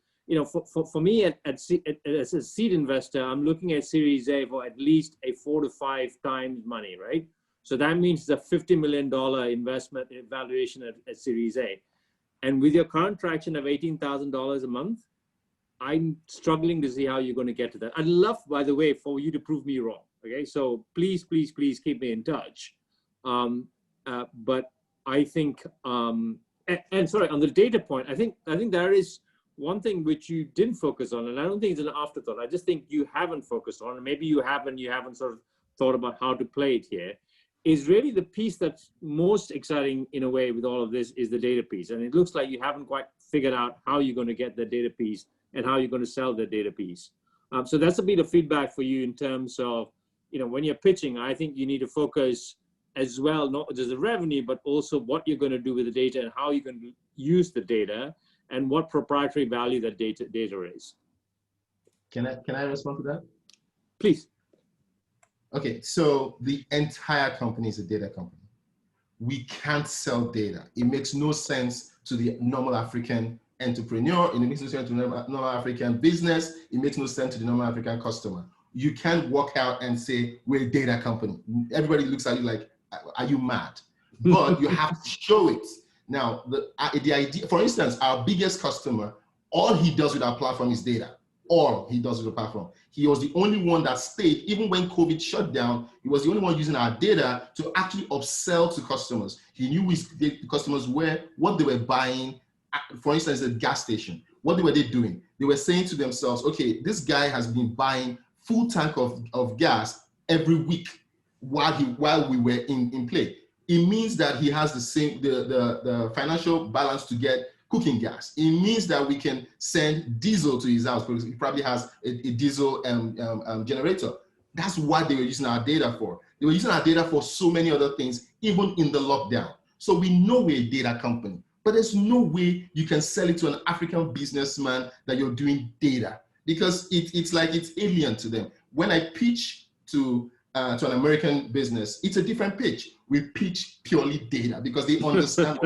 for me as a seed investor, I'm looking at Series A for at least a 4 to 5 times money, right? So that means it's a $50 million investment valuation at Series A. And with your current traction of $18,000 a month, I'm struggling to see how you're going to get to that. I'd love, by the way, for you to prove me wrong. Okay, so please keep me in touch. But I think, and sorry, on the data point, I think there is one thing which you didn't focus on, and I don't think it's an afterthought. I just think you haven't focused on, and maybe you haven't sort of thought about how to play it here, is really the piece that's most exciting in a way with all of this is the data piece. And it looks like you haven't quite figured out how you're going to get the data piece and how you're going to sell the data piece. So that's a bit of feedback for you in terms of, when you're pitching, I think you need to focus as well, not just the revenue, but also what you're going to do with the data and how you're going to use the data and what proprietary value that data is. Can I respond to that? Please. Okay, so the entire company is a data company. We can't sell data. It makes no sense to the normal African entrepreneur. It makes no sense to the normal African business. It makes no sense to the normal African customer. You can't walk out and say, we're a data company. Everybody looks at you like, are you mad? But you have to show it. Now, the idea, for instance, our biggest customer, all he does with our platform is data. All he does with the platform. He was the only one that stayed, even when COVID shut down, he was the only one using our data to actually upsell to customers. He knew the customers were, what they were buying. For instance, the gas station, what were they doing? They were saying to themselves, okay, this guy has been buying full tank of gas every week while we were in play. It means that he has the financial balance to get cooking gas. It means that we can send diesel to his house because he probably has a diesel generator. That's what they were using our data for. They were using our data for so many other things, even in the lockdown. So we know we're a data company, but there's no way you can sell it to an African businessman that you're doing data, because it's like it's alien to them. When I pitch to an American business, it's a different pitch. We pitch purely data because they understand.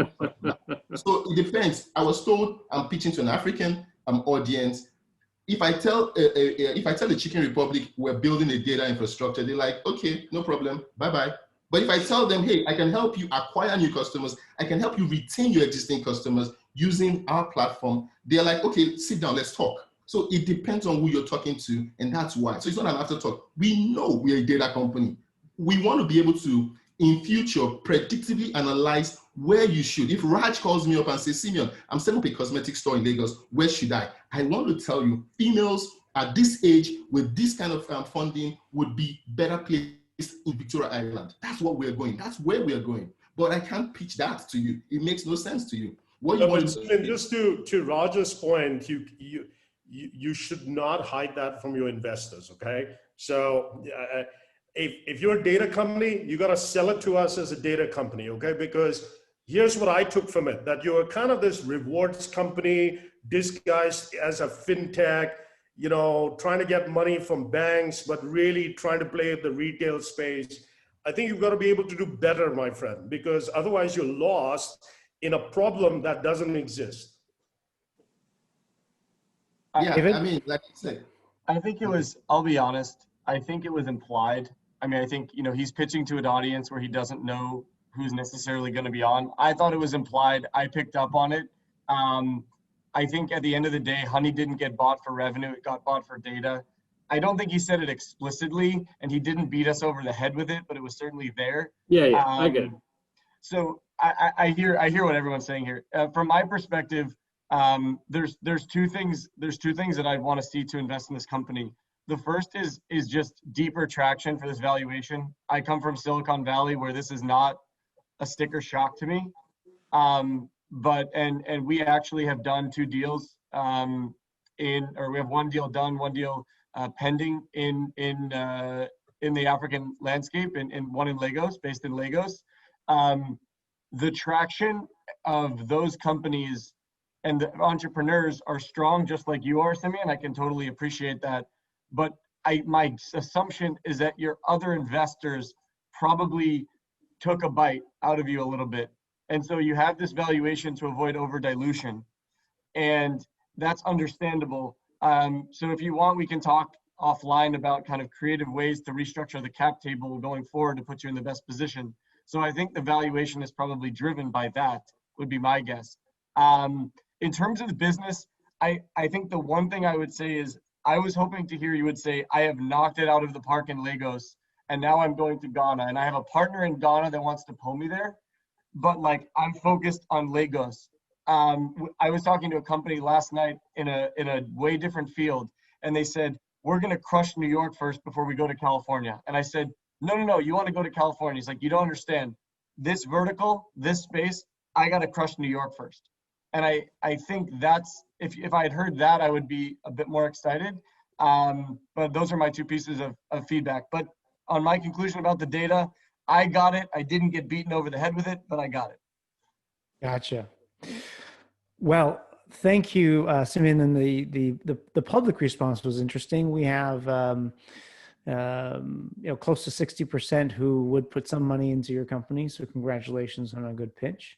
So it depends. I was told I'm pitching to an African audience. If I tell the Chicken Republic we're building a data infrastructure, they're like, okay, no problem, bye-bye. But if I tell them, hey, I can help you acquire new customers, I can help you retain your existing customers using our platform, they're like, okay, sit down, let's talk. So it depends on who you're talking to, and that's why. So it's not an afterthought. We know we're a data company. We want to be able to, in future, predictively analyze where you should. If Raj calls me up and says, Simeon, I'm setting up a cosmetic store in Lagos, where should I? I want to tell you, females at this age with this kind of funding would be better placed in Victoria Island. That's what we're going. That's where we're going. But I can't pitch that to you. It makes no sense to you. What you want to just to Raj's point, you should not hide that from your investors, okay? So if you're a data company, you got to sell it to us as a data company, okay? Because here's what I took from it, that you're kind of this rewards company disguised as a fintech, trying to get money from banks, but really trying to play the retail space. I think you've got to be able to do better, my friend, because otherwise you're lost in a problem that doesn't exist. Yeah, I mean, like I said. I think it was, I'll be honest, I think it was implied. I mean, I think, he's pitching to an audience where he doesn't know who's necessarily going to be on. I thought it was implied. I picked up on it. I think at the end of the day, Honey didn't get bought for revenue. It got bought for data. I don't think he said it explicitly, and he didn't beat us over the head with it, but it was certainly there. Yeah, I get it. So I hear what everyone's saying here. From my perspective, there's two things that I want to see to invest in this company. The first is just deeper traction for this valuation. I come from Silicon Valley, where this is not a sticker shock to me. But we actually have done 2 deals we have 1 deal done, 1 deal pending in in the African landscape, and one in Lagos, based in Lagos. The traction of those companies and the entrepreneurs are strong, just like you are, Simeon. I can totally appreciate that. But my assumption is that your other investors probably took a bite out of you a little bit. And so you have this valuation to avoid over dilution. And that's understandable. So if you want, we can talk offline about kind of creative ways to restructure the cap table going forward to put you in the best position. So I think the valuation is probably driven by that, would be my guess. In terms of the business, I think the one thing I would say is, I was hoping to hear you would say, I have knocked it out of the park in Lagos, and now I'm going to Ghana. And I have a partner in Ghana that wants to pull me there, but like, I'm focused on Lagos. I was talking to a company last night in a way different field, and they said, we're going to crush New York first before we go to California. And I said, no, you want to go to California. He's like, you don't understand. This vertical, this space, I got to crush New York first. And I think that's, if I had heard that, I would be a bit more excited. But those are my two pieces of feedback. But on my conclusion about the data, I got it. I didn't get beaten over the head with it, but I got it. Gotcha. Well, thank you, Simeon. And the public response was interesting. We have close to 60% who would put some money into your company. So congratulations on a good pitch.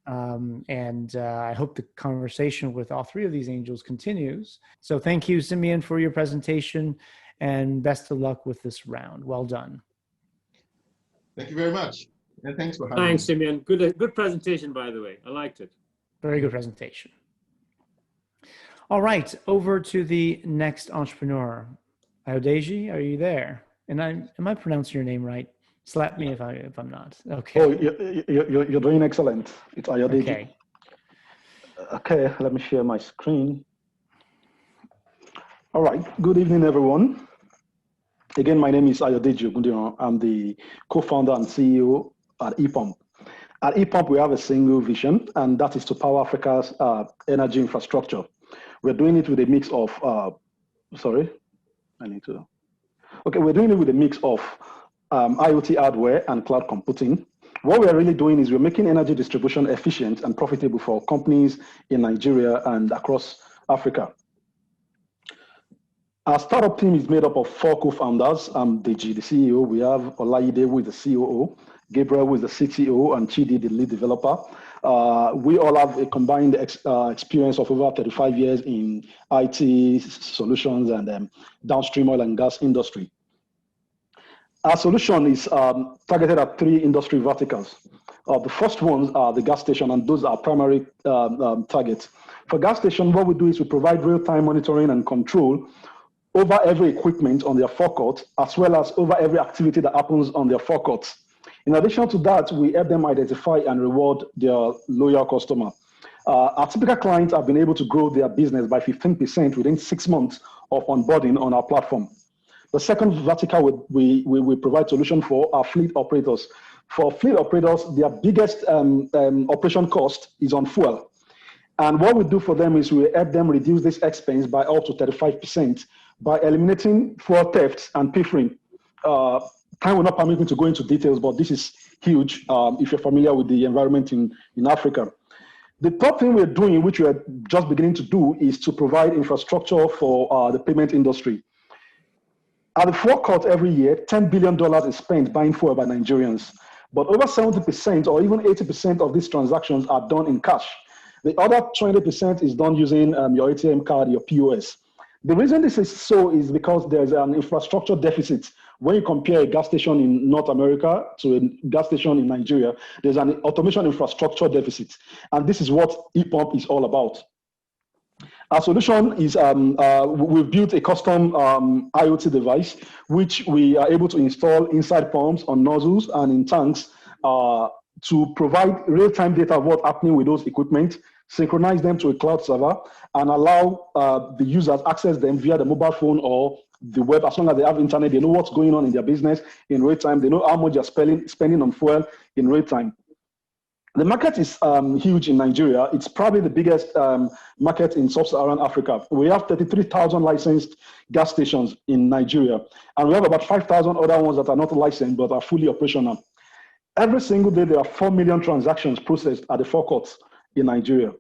I hope the conversation with all three of these angels continues. So thank you, Simeon, for your presentation, and best of luck with this round. Well done. Thank you very much. And thanks for having me. Thanks, Simeon. Good presentation, by the way. I liked it. Very good presentation. All right, over to the next entrepreneur. Ayodeji, are you there? And am I pronouncing your name right? Slap me if I'm not. Okay. Oh, you're doing excellent. It's Ayodeji. Okay. Okay, let me share my screen. All right, good evening, everyone. Again, my name is Ayodeji Ogundiran. I'm the co-founder and CEO at ePump. At ePump, we have a single vision, and that is to power Africa's energy infrastructure. We're doing it with a mix of, we're doing it with a mix of IoT hardware and cloud computing. What we're really doing is we're making energy distribution efficient and profitable for companies in Nigeria and across Africa. Our startup team is made up of 4 co-founders. I'm Deji, the CEO. We have Olayide, who is the COO, Gabriel, who is the CTO, and Chidi, the lead developer. We all have a combined experience of over 35 years in IT solutions and downstream oil and gas industry. Our solution is targeted at 3 industry verticals. The first ones are the gas station, and those are primary targets. For gas station, what we do is we provide real-time monitoring and control over every equipment on their forecourt, as well as over every activity that happens on their forecourts. In addition to that, we help them identify and reward their loyal customer. Our typical clients have been able to grow their business by 15% within 6 months of onboarding on our platform. The second vertical we provide solution for are fleet operators. For fleet operators, their biggest operation cost is on fuel. And what we do for them is we help them reduce this expense by up to 35% by eliminating fuel thefts and pilfering. Time will not permit me to go into details, but this is huge if you're familiar with the environment in Africa. The third thing we're doing, which we are just beginning to do, is to provide infrastructure for the payment industry. At the forecourt every year, $10 billion is spent buying fuel by Nigerians. But over 70% or even 80% of these transactions are done in cash. The other 20% is done using your ATM card, your POS. The reason this is so is because there's an infrastructure deficit. When you compare a gas station in North America to a gas station in Nigeria, there's an automation infrastructure deficit. And this is what ePump is all about. Our solution is we've built a custom IoT device, which we are able to install inside pumps, on nozzles, and in tanks to provide real-time data of what's happening with those equipment, synchronize them to a cloud server, and allow the users access them via the mobile phone or the web. As long as they have internet, they know what's going on in their business in real time. They know how much they're spending on fuel in real time. The market is huge in Nigeria. It's probably the biggest market in sub-Saharan Africa. We have 33,000 licensed gas stations in Nigeria, and we have about 5,000 other ones that are not licensed but are fully operational. Every single day, there are 4 million transactions processed at the forecourts in Nigeria.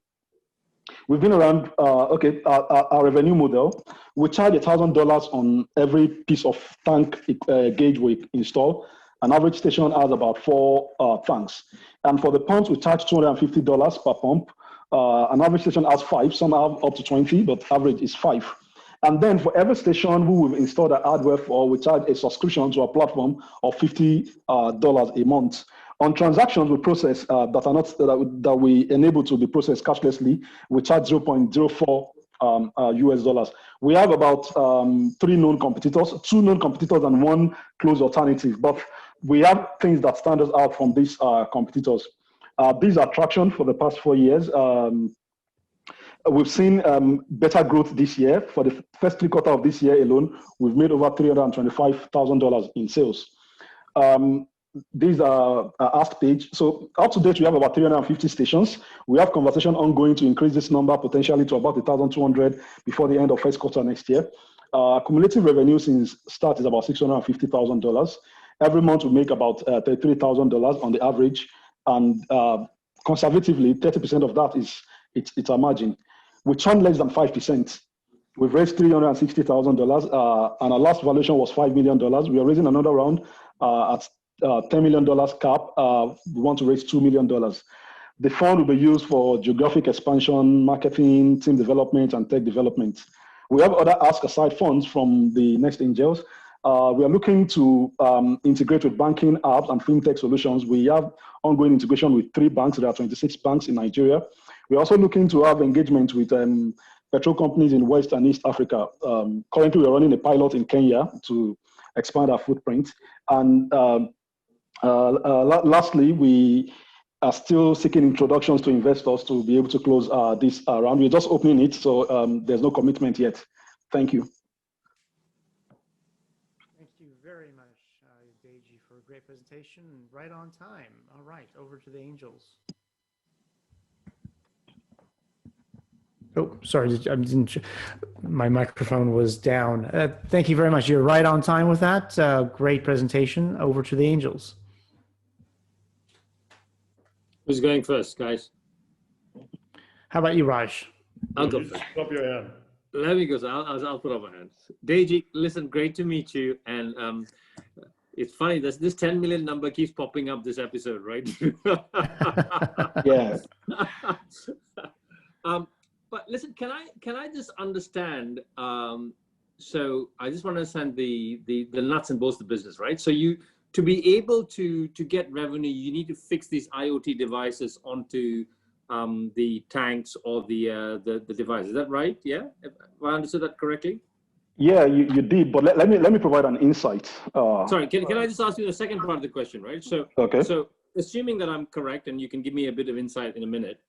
We've been around, our revenue model, we charge $1,000 on every piece of tank gauge we install. An average station has about 4 tanks. And for the pumps, we charge $250 per pump. An average station has 5, some have up to 20, but average is 5. And then for every station who we've installed our hardware for, we charge a subscription to our platform of $50 a month. On transactions we process that are not that we enable to be processed cashlessly, we charge 0.04 US dollars. We have about 3 known competitors, 2 known competitors and 1 closed alternative. But we have things that stand us out from these competitors. These are traction for the past 4 years. We've seen better growth this year. For the first 3 quarters of this year alone, we've made over $325,000 in sales. These are ask page. So up to date, we have about 350 stations. We have conversation ongoing to increase this number potentially to about 1,200 before the end of first quarter next year. Cumulative revenue since start is about $650,000. Every month we make about $33,000 on the average, and conservatively, 30% of that is it's a margin. We churn less than 5%. We've raised $360,000, and our last valuation was $5 million. We are raising another round at $10 million cap. We want to raise $2 million. The fund will be used for geographic expansion, marketing, team development, and tech development. We have other ask aside funds from the Next Angels. We are looking to integrate with banking apps and fintech solutions. We have ongoing integration with 3 banks. There are 26 banks in Nigeria. We're also looking to have engagement with petrol companies in West and East Africa. Currently, we're running a pilot in Kenya to expand our footprint. And lastly, we are still seeking introductions to investors to be able to close this round. We're just opening it, so there's no commitment yet. Thank you. Thank you very much, Deji, for a great presentation. Right on time. All right, over to the Angels. Oh, sorry, my microphone was down. Thank you very much. You're right on time with that. Great presentation. Over to the Angels. Who's going first, guys? How about you, Raj? I'll go first. Put up your hand. Let me go. I'll put up my hand. Deji, listen, great to meet you. And it's funny, this 10 million number keeps popping up this episode, right? Yes. But listen, can I just understand? So I just want to understand the nuts and bolts of the business, right? So to be able to get revenue, you need to fix these IoT devices onto the tanks or the device. Is that right? Yeah, have I understood that correctly? Yeah, you did. But let me provide an insight. Sorry, can I just ask you the second part of the question, right? So okay. So assuming that I'm correct, and you can give me a bit of insight in a minute.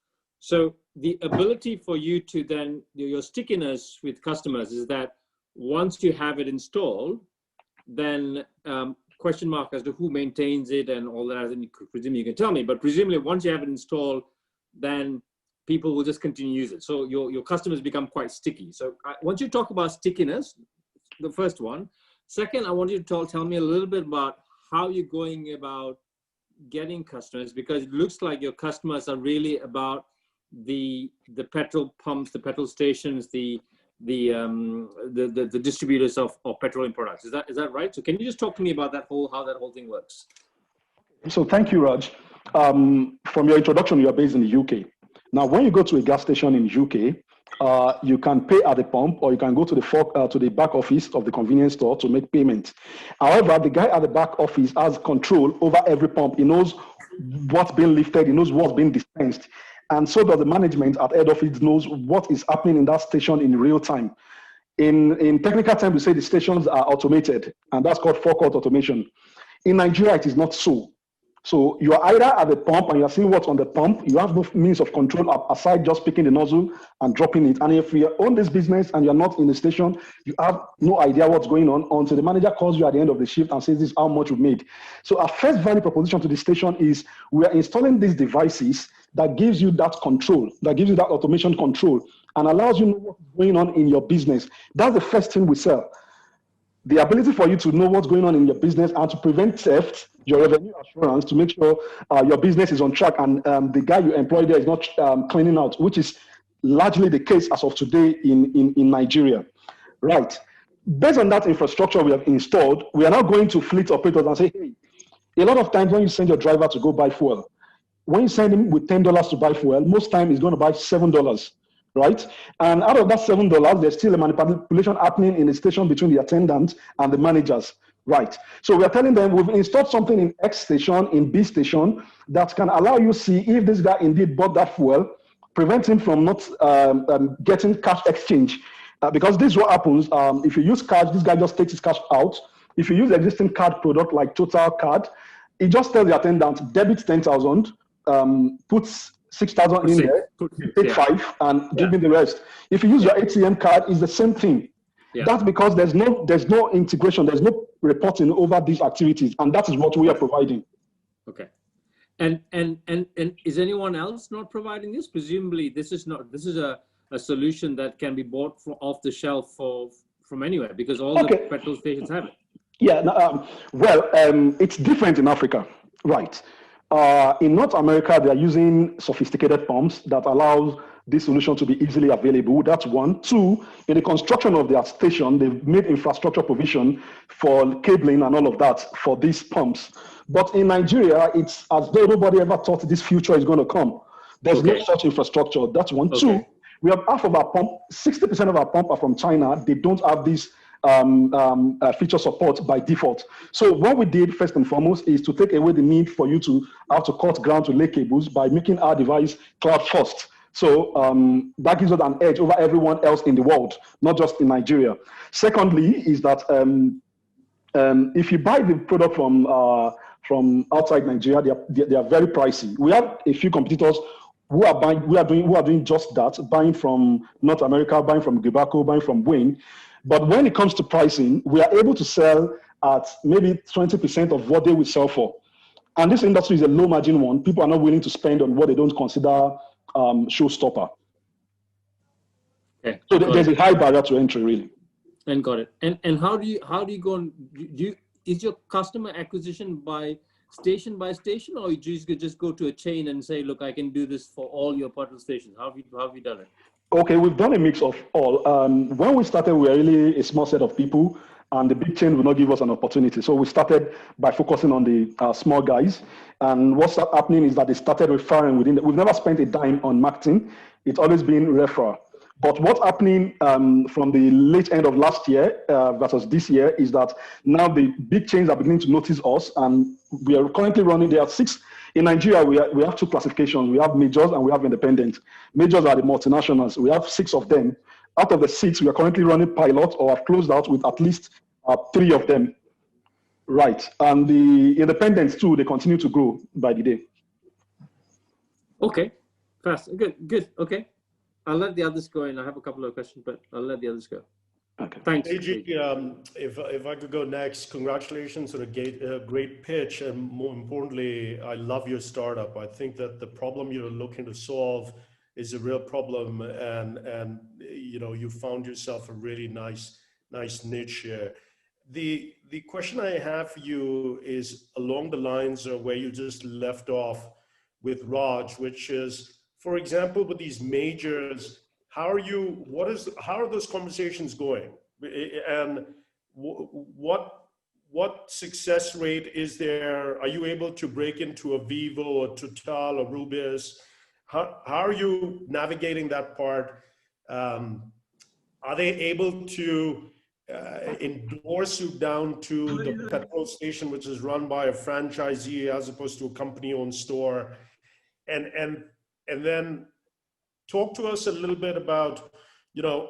So the ability for you to then, your stickiness with customers is that once you have it installed, then question mark as to who maintains it and all that, and presumably you can tell me, but presumably once you have it installed, then people will just continue to use it. So your customers become quite sticky. So I want you to talk about stickiness, the first one. Second, I want you to tell me a little bit about how you're going about getting customers, because it looks like your customers are really about the petrol pumps, the petrol stations, the distributors of petroleum products. Is that right? So can you just talk to me about how that whole thing works? So thank you, Raj. From your introduction, you are based in the UK. Now, when you go to a gas station in the UK, you can pay at the pump, or you can go to the back office of the convenience store to make payment. However, the guy at the back office has control over every pump. He knows what's being lifted. He knows what's being dispensed. And so does the management at head office knows what is happening in that station in real time. In technical terms, we say the stations are automated, and that's called forecourt automation. In Nigeria, it is not so. So you are either at the pump and you are seeing what's on the pump. You have no means of control aside just picking the nozzle and dropping it. And if you own this business and you're not in the station, you have no idea what's going on until the manager calls you at the end of the shift and says, this is how much we've made. So our first value proposition to the station is we are installing these devices that gives you that control, that gives you that automation control and allows you to know what's going on in your business. That's the first thing we sell. The ability for you to know what's going on in your business and to prevent theft, your revenue assurance, to make sure your business is on track and the guy you employ there is not cleaning out, which is largely the case as of today in Nigeria. Right. Based on that infrastructure we have installed, we are now going to fleet operators and say, hey, a lot of times when you send your driver to go buy fuel, when you send him with $10 to buy fuel, most time he's going to buy $7. Right? And out of that $7, there's still a manipulation happening in the station between the attendant and the managers. Right? So we're telling them we've installed something in X station, in B station, that can allow you to see if this guy indeed bought that fuel, prevent him from not getting cash exchange. Because this is what happens. If you use cash, this guy just takes his cash out. If you use the existing card product like Total Card, it just tells the attendant, debit 10,000, puts 6,000 in there, take 5 and give me the rest. If you use your ATM card, it's the same thing. That's because there's no integration, there's no reporting over these activities, and that is what we are providing. Okay. And is anyone else not providing this? Presumably this is a solution that can be bought off the shelf from anywhere, because all the petrol stations have it. Yeah, it's different in Africa, right? In North America, they are using sophisticated pumps that allows this solution to be easily available. That's one. Two, in the construction of their station, they've made infrastructure provision for cabling and all of that for these pumps. But in Nigeria, it's as though nobody ever thought this future is going to come. There's no such infrastructure. That's one. Two, we have half of our pump, 60% of our pump are from China. They don't have this feature support by default. So what we did first and foremost is to take away the need for you to have to cut ground to lay cables by making our device cloud first. So that gives us an edge over everyone else in the world, not just in Nigeria. Secondly, is that if you buy the product from outside Nigeria, they are very pricey. We have a few competitors who are doing just that, buying from North America, buying from Gibaco, buying from Wayne. But when it comes to pricing, we are able to sell at maybe 20% of what they will sell for. And this industry is a low margin one. People are not willing to spend on what they don't consider showstopper. Okay. So there's a high barrier to entry, really. And got it. And how do you go on, is your customer acquisition by station, or you just go to a chain and say, look, I can do this for all your petrol stations? How have you done it? Okay, we've done a mix of all. When we started, we were really a small set of people, and the big chain would not give us an opportunity. So we started by focusing on the small guys. And what's happening is that they started referring within. We've never spent a dime on marketing. It's always been referral. But what's happening from the late end of last year versus this year is that now the big chains are beginning to notice us, and we are currently running. There are 6. In Nigeria, we have 2 classifications. We have majors and we have independent. Majors are the multinationals. We have 6 of them. Out of the 6, we are currently running pilots or have closed out with at least 3 of them. Right. And the independents too, they continue to grow by the day. Okay. Fast. Good. Okay. I'll let the others go in. I have a couple of questions, but I'll let the others go. Okay. Thanks. AG, if I could go next, congratulations on a great pitch, and more importantly, I love your startup. I think that the problem you're looking to solve is a real problem, and you found yourself a really nice niche here. The question I have for you is along the lines of where you just left off with Raj, which is, for example, with these majors. How are those conversations going? And what success rate is there? Are you able to break into a Vivo or Total or Rubis? How are you navigating that part? Are they able to endorse you down to the petrol station, which is run by a franchisee as opposed to a company-owned store? And then talk to us a little bit about,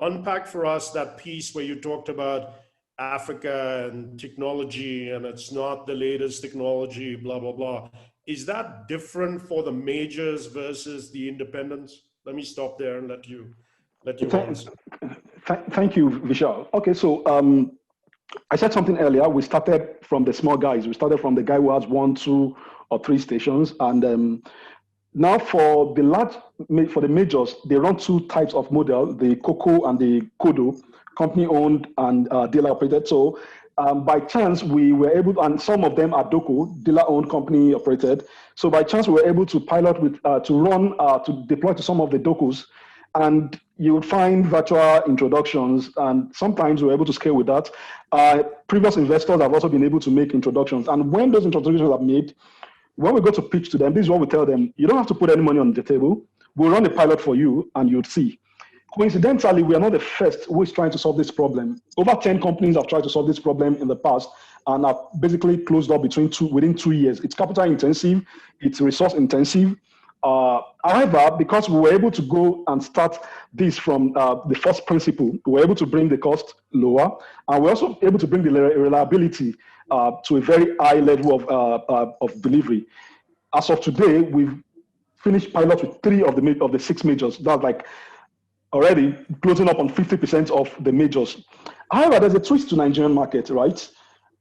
unpack for us that piece where you talked about Africa and technology, and it's not the latest technology, blah, blah, blah. is that different for the majors versus the independents? Let me stop there and let you answer. Thank you, Vishal. Okay, so I said something earlier. We started from the small guys. We started from the guy who has 1, 2, or 3 stations, and now for the majors, they run 2 types of model: the COCO and the CODO, company owned and dealer operated. So by chance we were able to, and some of them are DOCO, dealer owned, company operated. So by chance we were able to pilot with to deploy to some of the DOCOs, and you would find virtual introductions, and sometimes we're able to scale with that. Previous investors have also been able to make introductions, and when those introductions are made, when we go to pitch to them, this is what we tell them: you don't have to put any money on the table. We'll run a pilot for you and you'd see. Coincidentally, we are not the first who is trying to solve this problem. Over 10 companies have tried to solve this problem in the past and have basically closed up within 2 years. It's capital intensive, it's resource intensive. However, because we were able to go and start this from the first principle, we were able to bring the cost lower, and we're also able to bring the reliability to a very high level of delivery. As of today, we've finished pilot with 3 of the 6 majors. That's like already closing up on 50% of the majors. However, there's a twist to Nigerian market, right?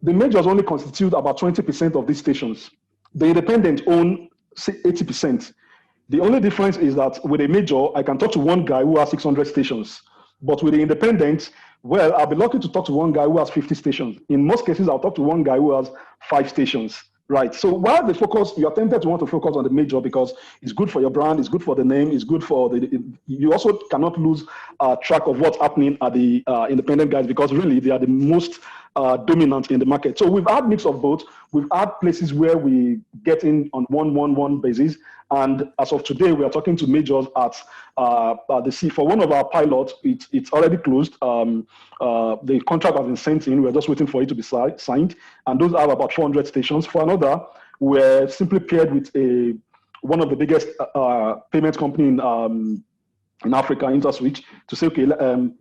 The majors only constitute about 20% of these stations. The independent own 80%. The only difference is that with a major, I can talk to one guy who has 600 stations. But with the independent, well, I'll be lucky to talk to one guy who has 50 stations. In most cases, I'll talk to one guy who has 5 stations. Right. So while the focus, you're tempted to want to focus on the major because it's good for your brand, it's good for the name, it's good for you also cannot lose track of what's happening at the independent guys, because really they are the most dominant in the market. So we've had mix of both. We've had places where we get in on 1-1-1 basis. And as of today, we are talking to majors at the sea. For one of our pilots, it's already closed. The contract has been sent in. We're just waiting for it to be signed. And those have about 400 stations. For another, we're simply paired with one of the biggest payment company in Africa, InterSwitch, to say, okay,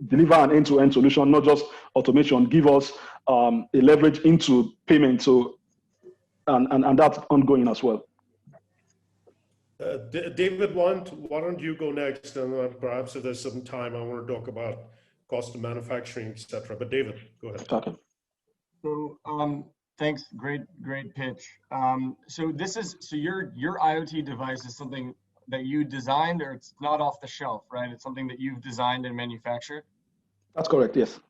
deliver an end-to-end solution, not just automation. Give us a leverage into payment. So, and that's ongoing as well. David, why don't you go next, and perhaps if there's some time, I want to talk about cost of manufacturing, etc. But David, go ahead. Okay. So thanks, great pitch. So your IoT device is something that you designed, or it's not off the shelf, right? It's something that you've designed and manufactured? That's correct, yes.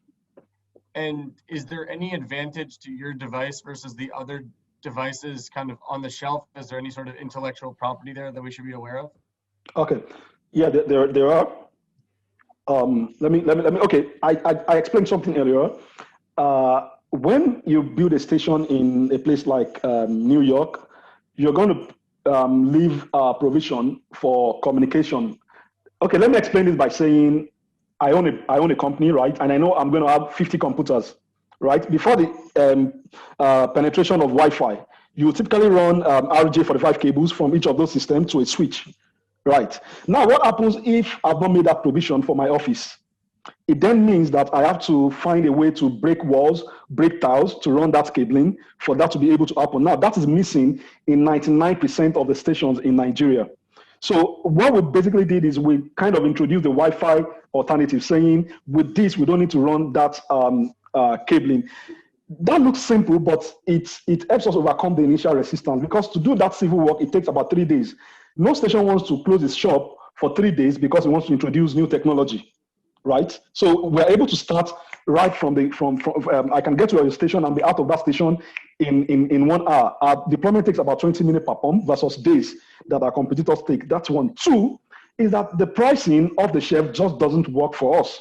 And is there any advantage to your device versus the other devices kind of on the shelf? Is there any sort of intellectual property there that we should be aware of? Okay, yeah, there are. Let me. Okay, I explained something earlier. When you build a station in a place like New York, you're going to leave provision for communication. Okay, let me explain this by saying I own a company, right? And I know I'm going to have 50 computers, right? Before the penetration of Wi-Fi, you typically run RJ45 cables from each of those systems to a switch, right? Now, what happens if I've not made that provision for my office? It then means that I have to find a way to break walls, break tiles to run that cabling for that to be able to happen. Now, that is missing in 99% of the stations in Nigeria. So what we basically did is we kind of introduced the Wi-Fi alternative, saying with this, we don't need to run that cabling. That looks simple, but it helps us overcome the initial resistance, because to do that civil work, it takes about 3 days. No station wants to close its shop for 3 days because it wants to introduce new technology, right? So we're able to start right from I can get to a station and be out of that station in 1 hour. Our deployment takes about 20 minutes per pump versus days that our competitors take. That's one. 2 is that the pricing off the shelf just doesn't work for us.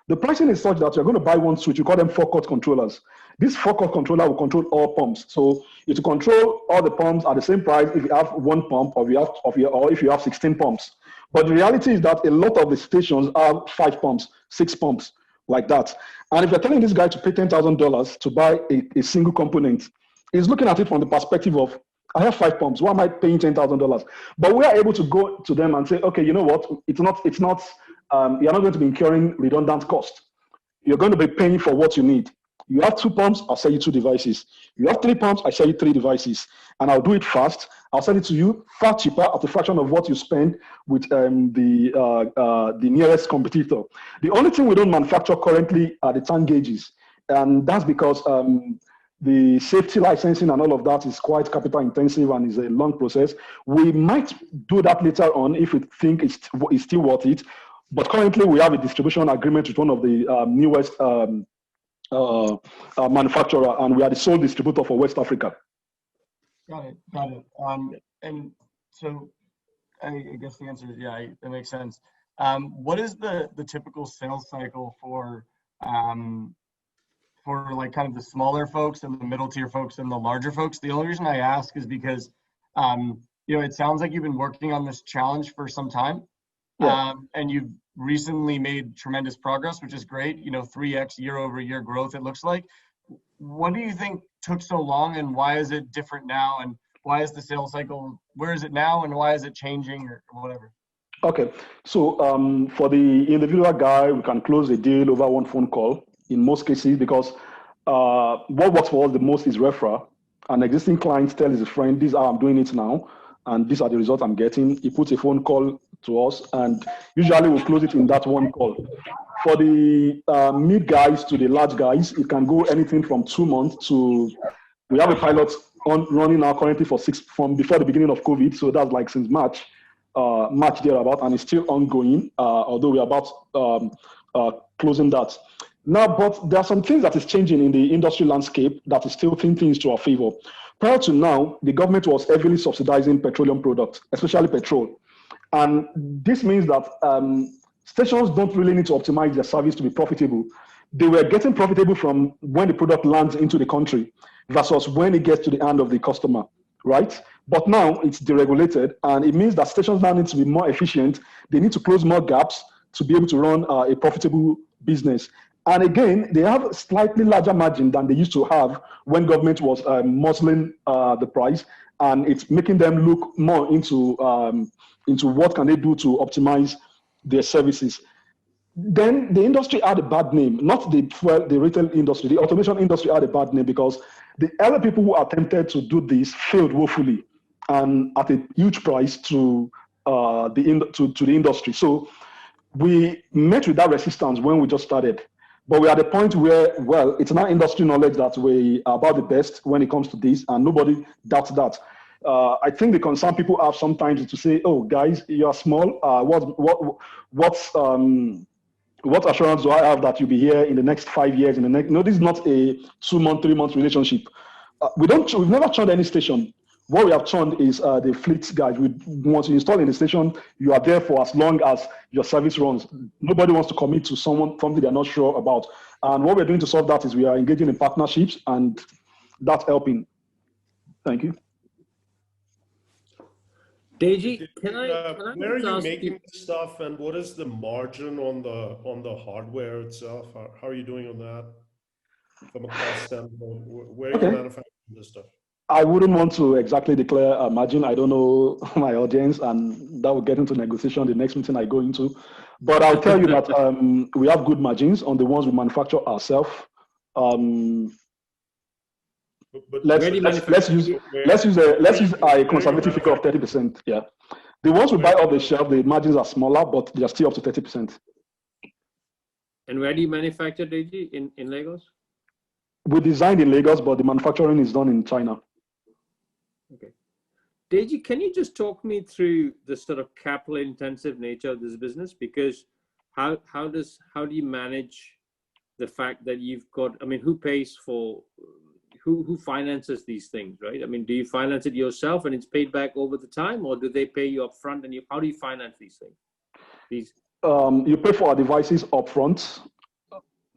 The pricing is such that you're going to buy one switch. You call them forecourt controllers. This forecourt controller will control all pumps. So you to control all the pumps at the same price if you have 1 pump or if you have 16 pumps. But the reality is that a lot of the stations have 5 pumps, 6 pumps, like that. And if you're telling this guy to pay $10,000 to buy a single component, he's looking at it from the perspective of, I have 5 pumps. Why am I paying $10,000? But we are able to go to them and say, okay, you know what? It's not. You're not going to be incurring redundant cost. You're going to be paying for what you need. You have 2 pumps, I'll sell you 2 devices. You have 3 pumps, I sell you 3 devices. And I'll do it fast. I'll sell it to you far cheaper at a fraction of what you spend with the nearest competitor. The only thing we don't manufacture currently are the tank gauges. And that's because the safety licensing and all of that is quite capital intensive and is a long process. We might do that later on if we think it's still worth it. But currently we have a distribution agreement with one of the newest manufacturer, and we are the sole distributor for West Africa. Got it. And so I guess the answer is yeah, that makes sense. What is the typical sales cycle for like kind of the smaller folks and the middle tier folks and the larger folks? The only reason I ask is because it sounds like you've been working on this challenge for some time. Yeah. And you've recently made tremendous progress, which is great. 3x year-over-year growth, it looks like. What do you think took so long, and why is it different now? And why is the sales cycle, where is it now, and why is it changing, or whatever? Okay, so for the individual guy, we can close a deal over one phone call in most cases, because what works for us the most is referral. An existing client tells his friend, this is how I'm doing it now, and these are the results I'm getting. He puts a phone call to us, and usually we'll close it in that one call. For the mid guys to the large guys, it can go anything from 2 months to, we have a pilot running now currently from before the beginning of COVID, so that's like since March thereabout, and it's still ongoing, although we're about closing that. Now, but there are some things that is changing in the industry landscape that is still things to our favor. Prior to now, the government was heavily subsidizing petroleum products, especially petrol. And this means that stations don't really need to optimize their service to be profitable. They were getting profitable from when the product lands into the country versus when it gets to the hand of the customer, right? But now it's deregulated, and it means that stations now need to be more efficient. They need to close more gaps to be able to run a profitable business. And again, they have a slightly larger margin than they used to have when government was muscling the price, and it's making them look more into what can they do to optimize their services. Then the industry had a bad name, not the retail industry. The automation industry had a bad name because the other people who attempted to do this failed woefully and at a huge price to the industry. So we met with that resistance when we just started. But we're at a point where, well, it's now industry knowledge that we are about the best when it comes to this, and nobody doubts that. I think the concern people have sometimes is to say, "Oh, guys, you are small. What assurance do I have that you'll be here in the next 5 years? No, this is not a 2-month, 3-month relationship. We've never churned any station. What we have churned is the fleet guys. Once you install in the station, you are there for as long as your service runs. Nobody wants to commit to something they're not sure about. And what we're doing to solve that is we are engaging in partnerships, and that's helping. Thank you. Deji, can I where are you ask making this stuff, and what is the margin on the hardware itself? How are you doing on that from a cost standpoint? Where are you manufacturing this stuff? I wouldn't want to exactly declare a margin. I don't know my audience, and that will get into negotiation the next meeting I go into. But I'll tell you that we have good margins on the ones we manufacture ourselves. Let's use a conservative figure of 30%. Yeah, the ones we buy off the shelf, the margins are smaller, but they are still up to 30%. And where do you manufacture, Deji? In Lagos? We designed in Lagos, but the manufacturing is done in China. Okay. Deji, can you just talk me through the sort of capital intensive nature of this business? Because how do you manage the fact that you've got, I mean, who pays for, who finances these things, right? I mean, do you finance it yourself and it's paid back over the time, or do they pay you up front, and how do you finance these things? You pay for our devices upfront.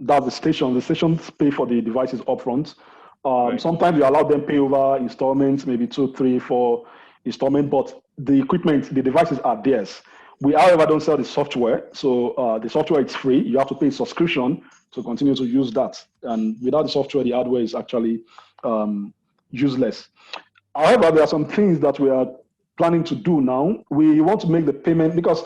That's the station. The stations pay for the devices upfront. Right. Sometimes we allow them pay over installments, maybe 2, 3, 4 installments, but the equipment, the devices are theirs. We, however, don't sell the software. So the software is free. You have to pay a subscription to continue to use that. And without the software, the hardware is actually useless. However, there are some things that we are planning to do now. We want to make the payment, because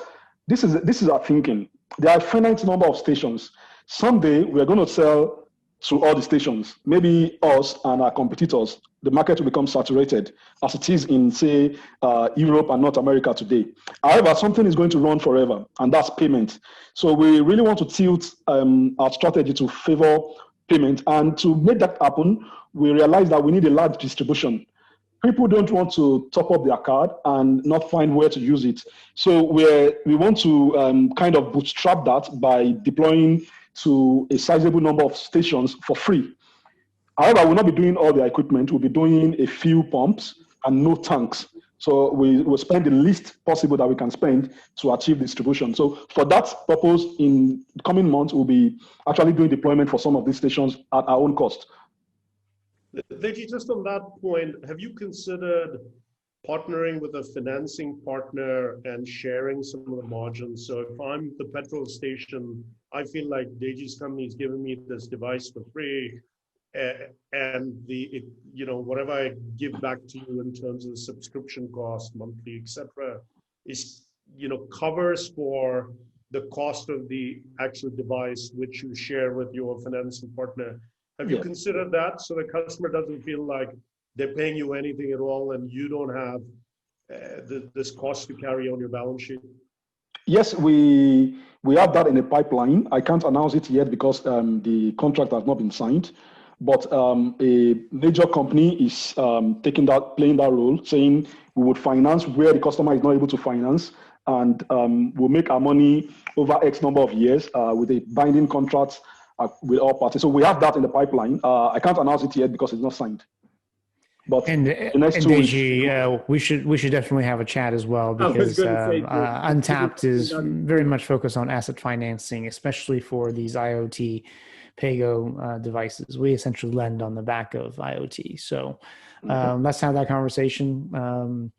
this is our thinking. There are a finite number of stations. Someday, we're going to sell to all the stations. Maybe us and our competitors, the market will become saturated as it is in, say, Europe and North America today. However, something is going to run forever, and that's payment. So we really want to tilt our strategy to favor payment. And to make that happen, we realize that we need a large distribution. People don't want to top up their card and not find where to use it. So we want to kind of bootstrap that by deploying to a sizable number of stations for free. However, we'll not be doing all the equipment. We'll be doing a few pumps and no tanks. So we will spend the least possible that we can spend to achieve distribution. So for that purpose, in the coming months, we'll be actually doing deployment for some of these stations at our own cost. Deji, just on that point, have you considered partnering with a financing partner and sharing some of the margins? So if I'm the petrol station, I feel like Deji's company is giving me this device for free, and whatever I give back to you in terms of the subscription cost, monthly, etc., is covers for the cost of the actual device which you share with your financing partner. Have you considered that, so the customer doesn't feel like they're paying you anything at all and you don't have this cost to carry on your balance sheet? Yes, we have that in the pipeline. I can't announce it yet because the contract has not been signed. But a major company is playing that role, saying we would finance where the customer is not able to finance, and we'll make our money over X number of years with a binding contract with all parties. So we have that in the pipeline. I can't announce it yet because it's not signed. But the next 2 weeks, we should definitely have a chat as well, because Untapped is very much focused on asset financing, especially for these IoT PAYGO devices. We essentially lend on the back of IoT. So let's have that conversation,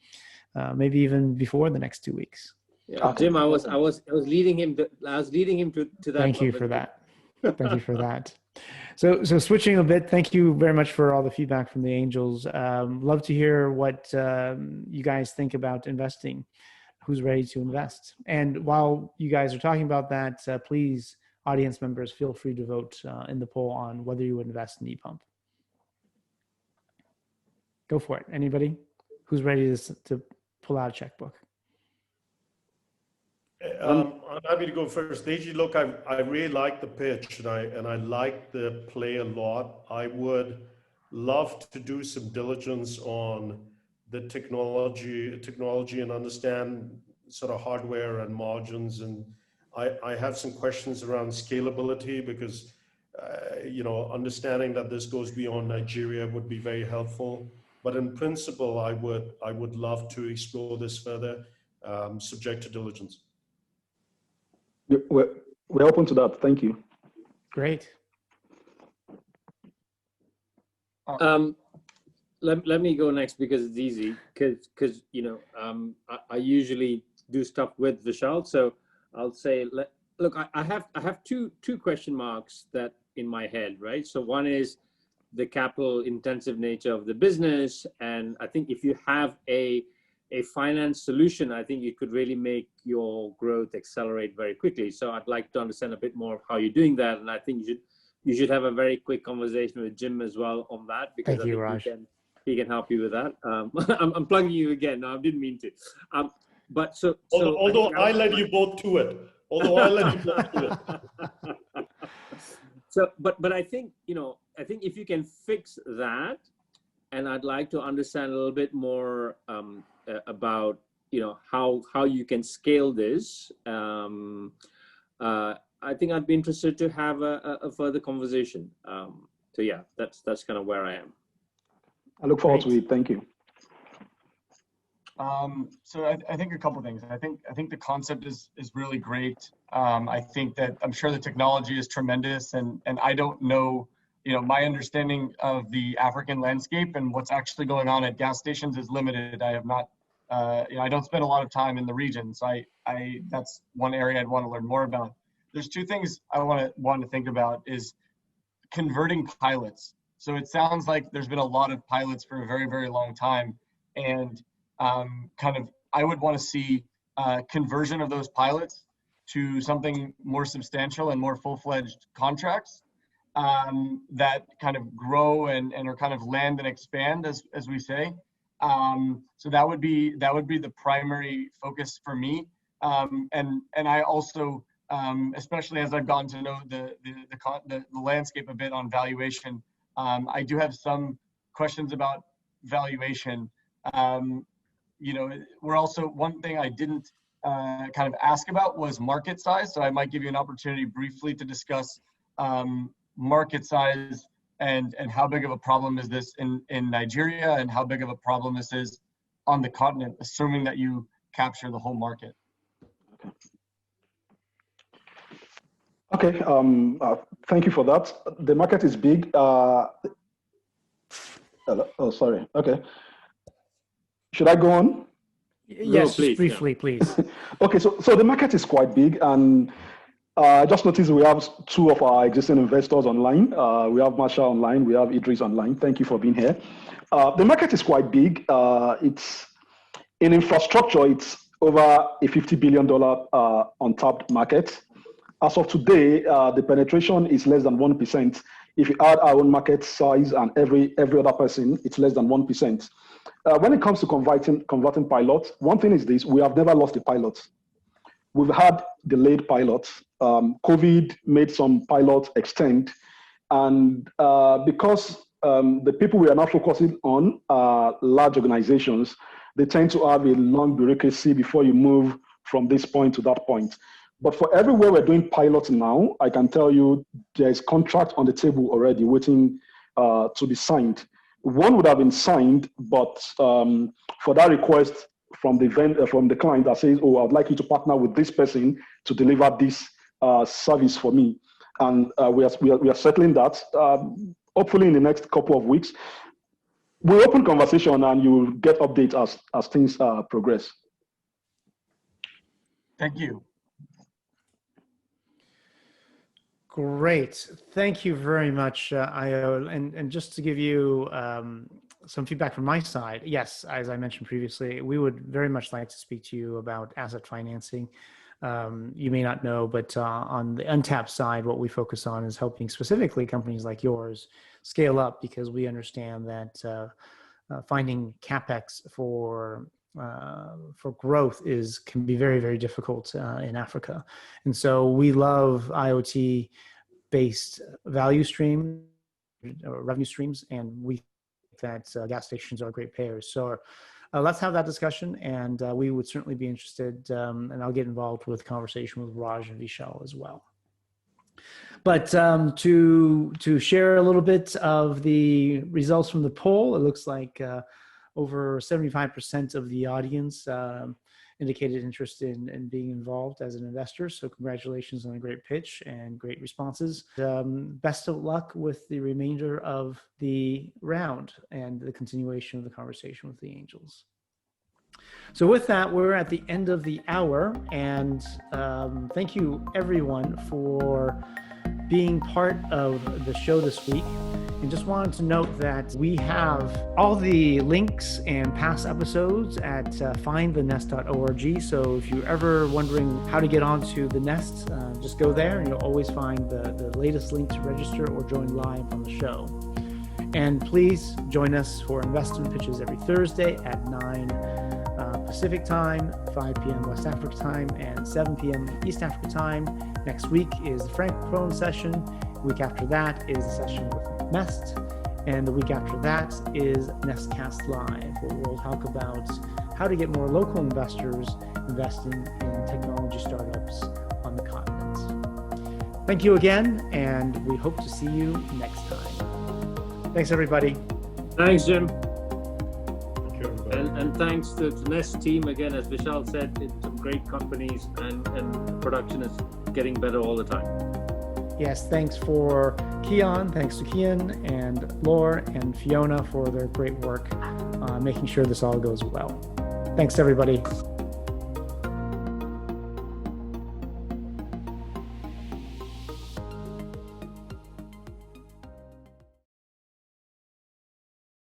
maybe even before the next 2 weeks. Yeah, Jim, I was leading him to that. Thank you for that. Thank you for that. So switching a bit, thank you very much for all the feedback from the angels. Love to hear what you guys think about investing, who's ready to invest. And while you guys are talking about that, please, audience members, feel free to vote in the poll on whether you would invest in ePump. Go for it. Anybody who's ready to pull out a checkbook? I'm happy to go first. Deji, look, I really like the pitch, and I like the play a lot. I would love to do some diligence on the technology and understand sort of hardware and margins. And I have some questions around scalability, because understanding that this goes beyond Nigeria would be very helpful. But in principle, I would love to explore this further, subject to diligence. We're open to that. Thank you. Great. Let me go next because it's easy. Because I usually do stuff with Vishal, so I'll say, look, I have two question marks that in my head, right? So one is the capital intensive nature of the business, and I think if you have a finance solution, I think you could really make your growth accelerate very quickly. So I'd like to understand a bit more of how you're doing that, and I think you should have a very quick conversation with Jim as well on that, because Thank you, Raj. he can help you with that. I'm plugging you again. No, I didn't mean to. But although I led you both to it. So, but I think if you can fix that, and I'd like to understand a little bit more about how you can scale this. I think I'd be interested to have a further conversation. So yeah, that's kind of where I am. I look forward to it. Thank you. So I think a couple of things. I think the concept is really great. I think that I'm sure the technology is tremendous, and I don't know, my understanding of the African landscape and what's actually going on at gas stations is limited. I have not, I don't spend a lot of time in the region, so that's one area I'd want to learn more about. There's two things I want to think about is converting pilots. So it sounds like there's been a lot of pilots for a very, very long time, and I would want to see conversion of those pilots to something more substantial and more full-fledged contracts. that kind of grow and are kind of land and expand, as we say. So that would be the primary focus for me. And I also, especially as I've gotten to know the landscape a bit on valuation, I do have some questions about valuation. We're also, one thing I didn't kind of ask about was market size. So I might give you an opportunity briefly to discuss market size and how big of a problem is this in Nigeria, and how big of a problem this is on the continent, assuming that you capture the whole market. Okay, thank you for that. The market is big. Oh, sorry. Okay. Should I go on? Yes, please, just briefly, please. Okay, so the market is quite big, and I just noticed we have two of our existing investors online. We have Masha online, we have Idris online. Thank you for being here. The market is quite big. It's in infrastructure, it's over a $50 billion untapped market. As of today, the penetration is less than 1%. If you add our own market size and every other person, it's less than 1%. When it comes to converting pilots, one thing is this: we have never lost a pilot. We've had delayed pilots. COVID made some pilots extend, and because the people we are now focusing on are large organizations, they tend to have a long bureaucracy before you move from this point to that point. But for everywhere we're doing pilots now, I can tell you there's contract on the table already waiting to be signed. One would have been signed, but for that request from the client that says, "Oh, I'd like you to partner with this person to deliver this service for me," and we are settling that. Hopefully, in the next couple of weeks, we'll open conversation and you will get updates as things progress. Thank you. Great. Thank you very much, Io. And just to give you some feedback from my side, yes, as I mentioned previously, we would very much like to speak to you about asset financing. You may not know, but on the untapped side, what we focus on is helping specifically companies like yours scale up, because we understand that finding CapEx for growth can be very, very difficult in Africa. And so we love IoT-based value stream or revenue streams, and we think that gas stations are great payers. So let's have that discussion, and we would certainly be interested, and I'll get involved with conversation with Raj and Vishal as well. But to share a little bit of the results from the poll, it looks like over 75% of the audience indicated interest in being involved as an investor. So congratulations on a great pitch and great responses. Best of luck with the remainder of the round and the continuation of the conversation with the angels. So with that, we're at the end of the hour, and thank you everyone for being part of the show this week. And just wanted to note that we have all the links and past episodes at findthenest.org. So if you're ever wondering how to get onto the Nest, just go there and you'll always find the latest link to register or join live on the show. And please join us for investment pitches every Thursday at 9 Pacific time, 5 p.m. West Africa time, and 7 p.m. East Africa time. Next week is the Francophone session. The week after that is the session with Nest. And the week after that is Nestcast Live, where we'll talk about how to get more local investors investing in technology startups on the continent. Thank you again, and we hope to see you next time. Thanks, everybody. Thanks, Jim. Okay. And thanks to the Nest team again. As Vishal said, it's some great companies, and production is getting better all the time. Yes, thanks for Kian, thanks to Kian and Laura and Fiona for their great work making sure this all goes well. Thanks, everybody.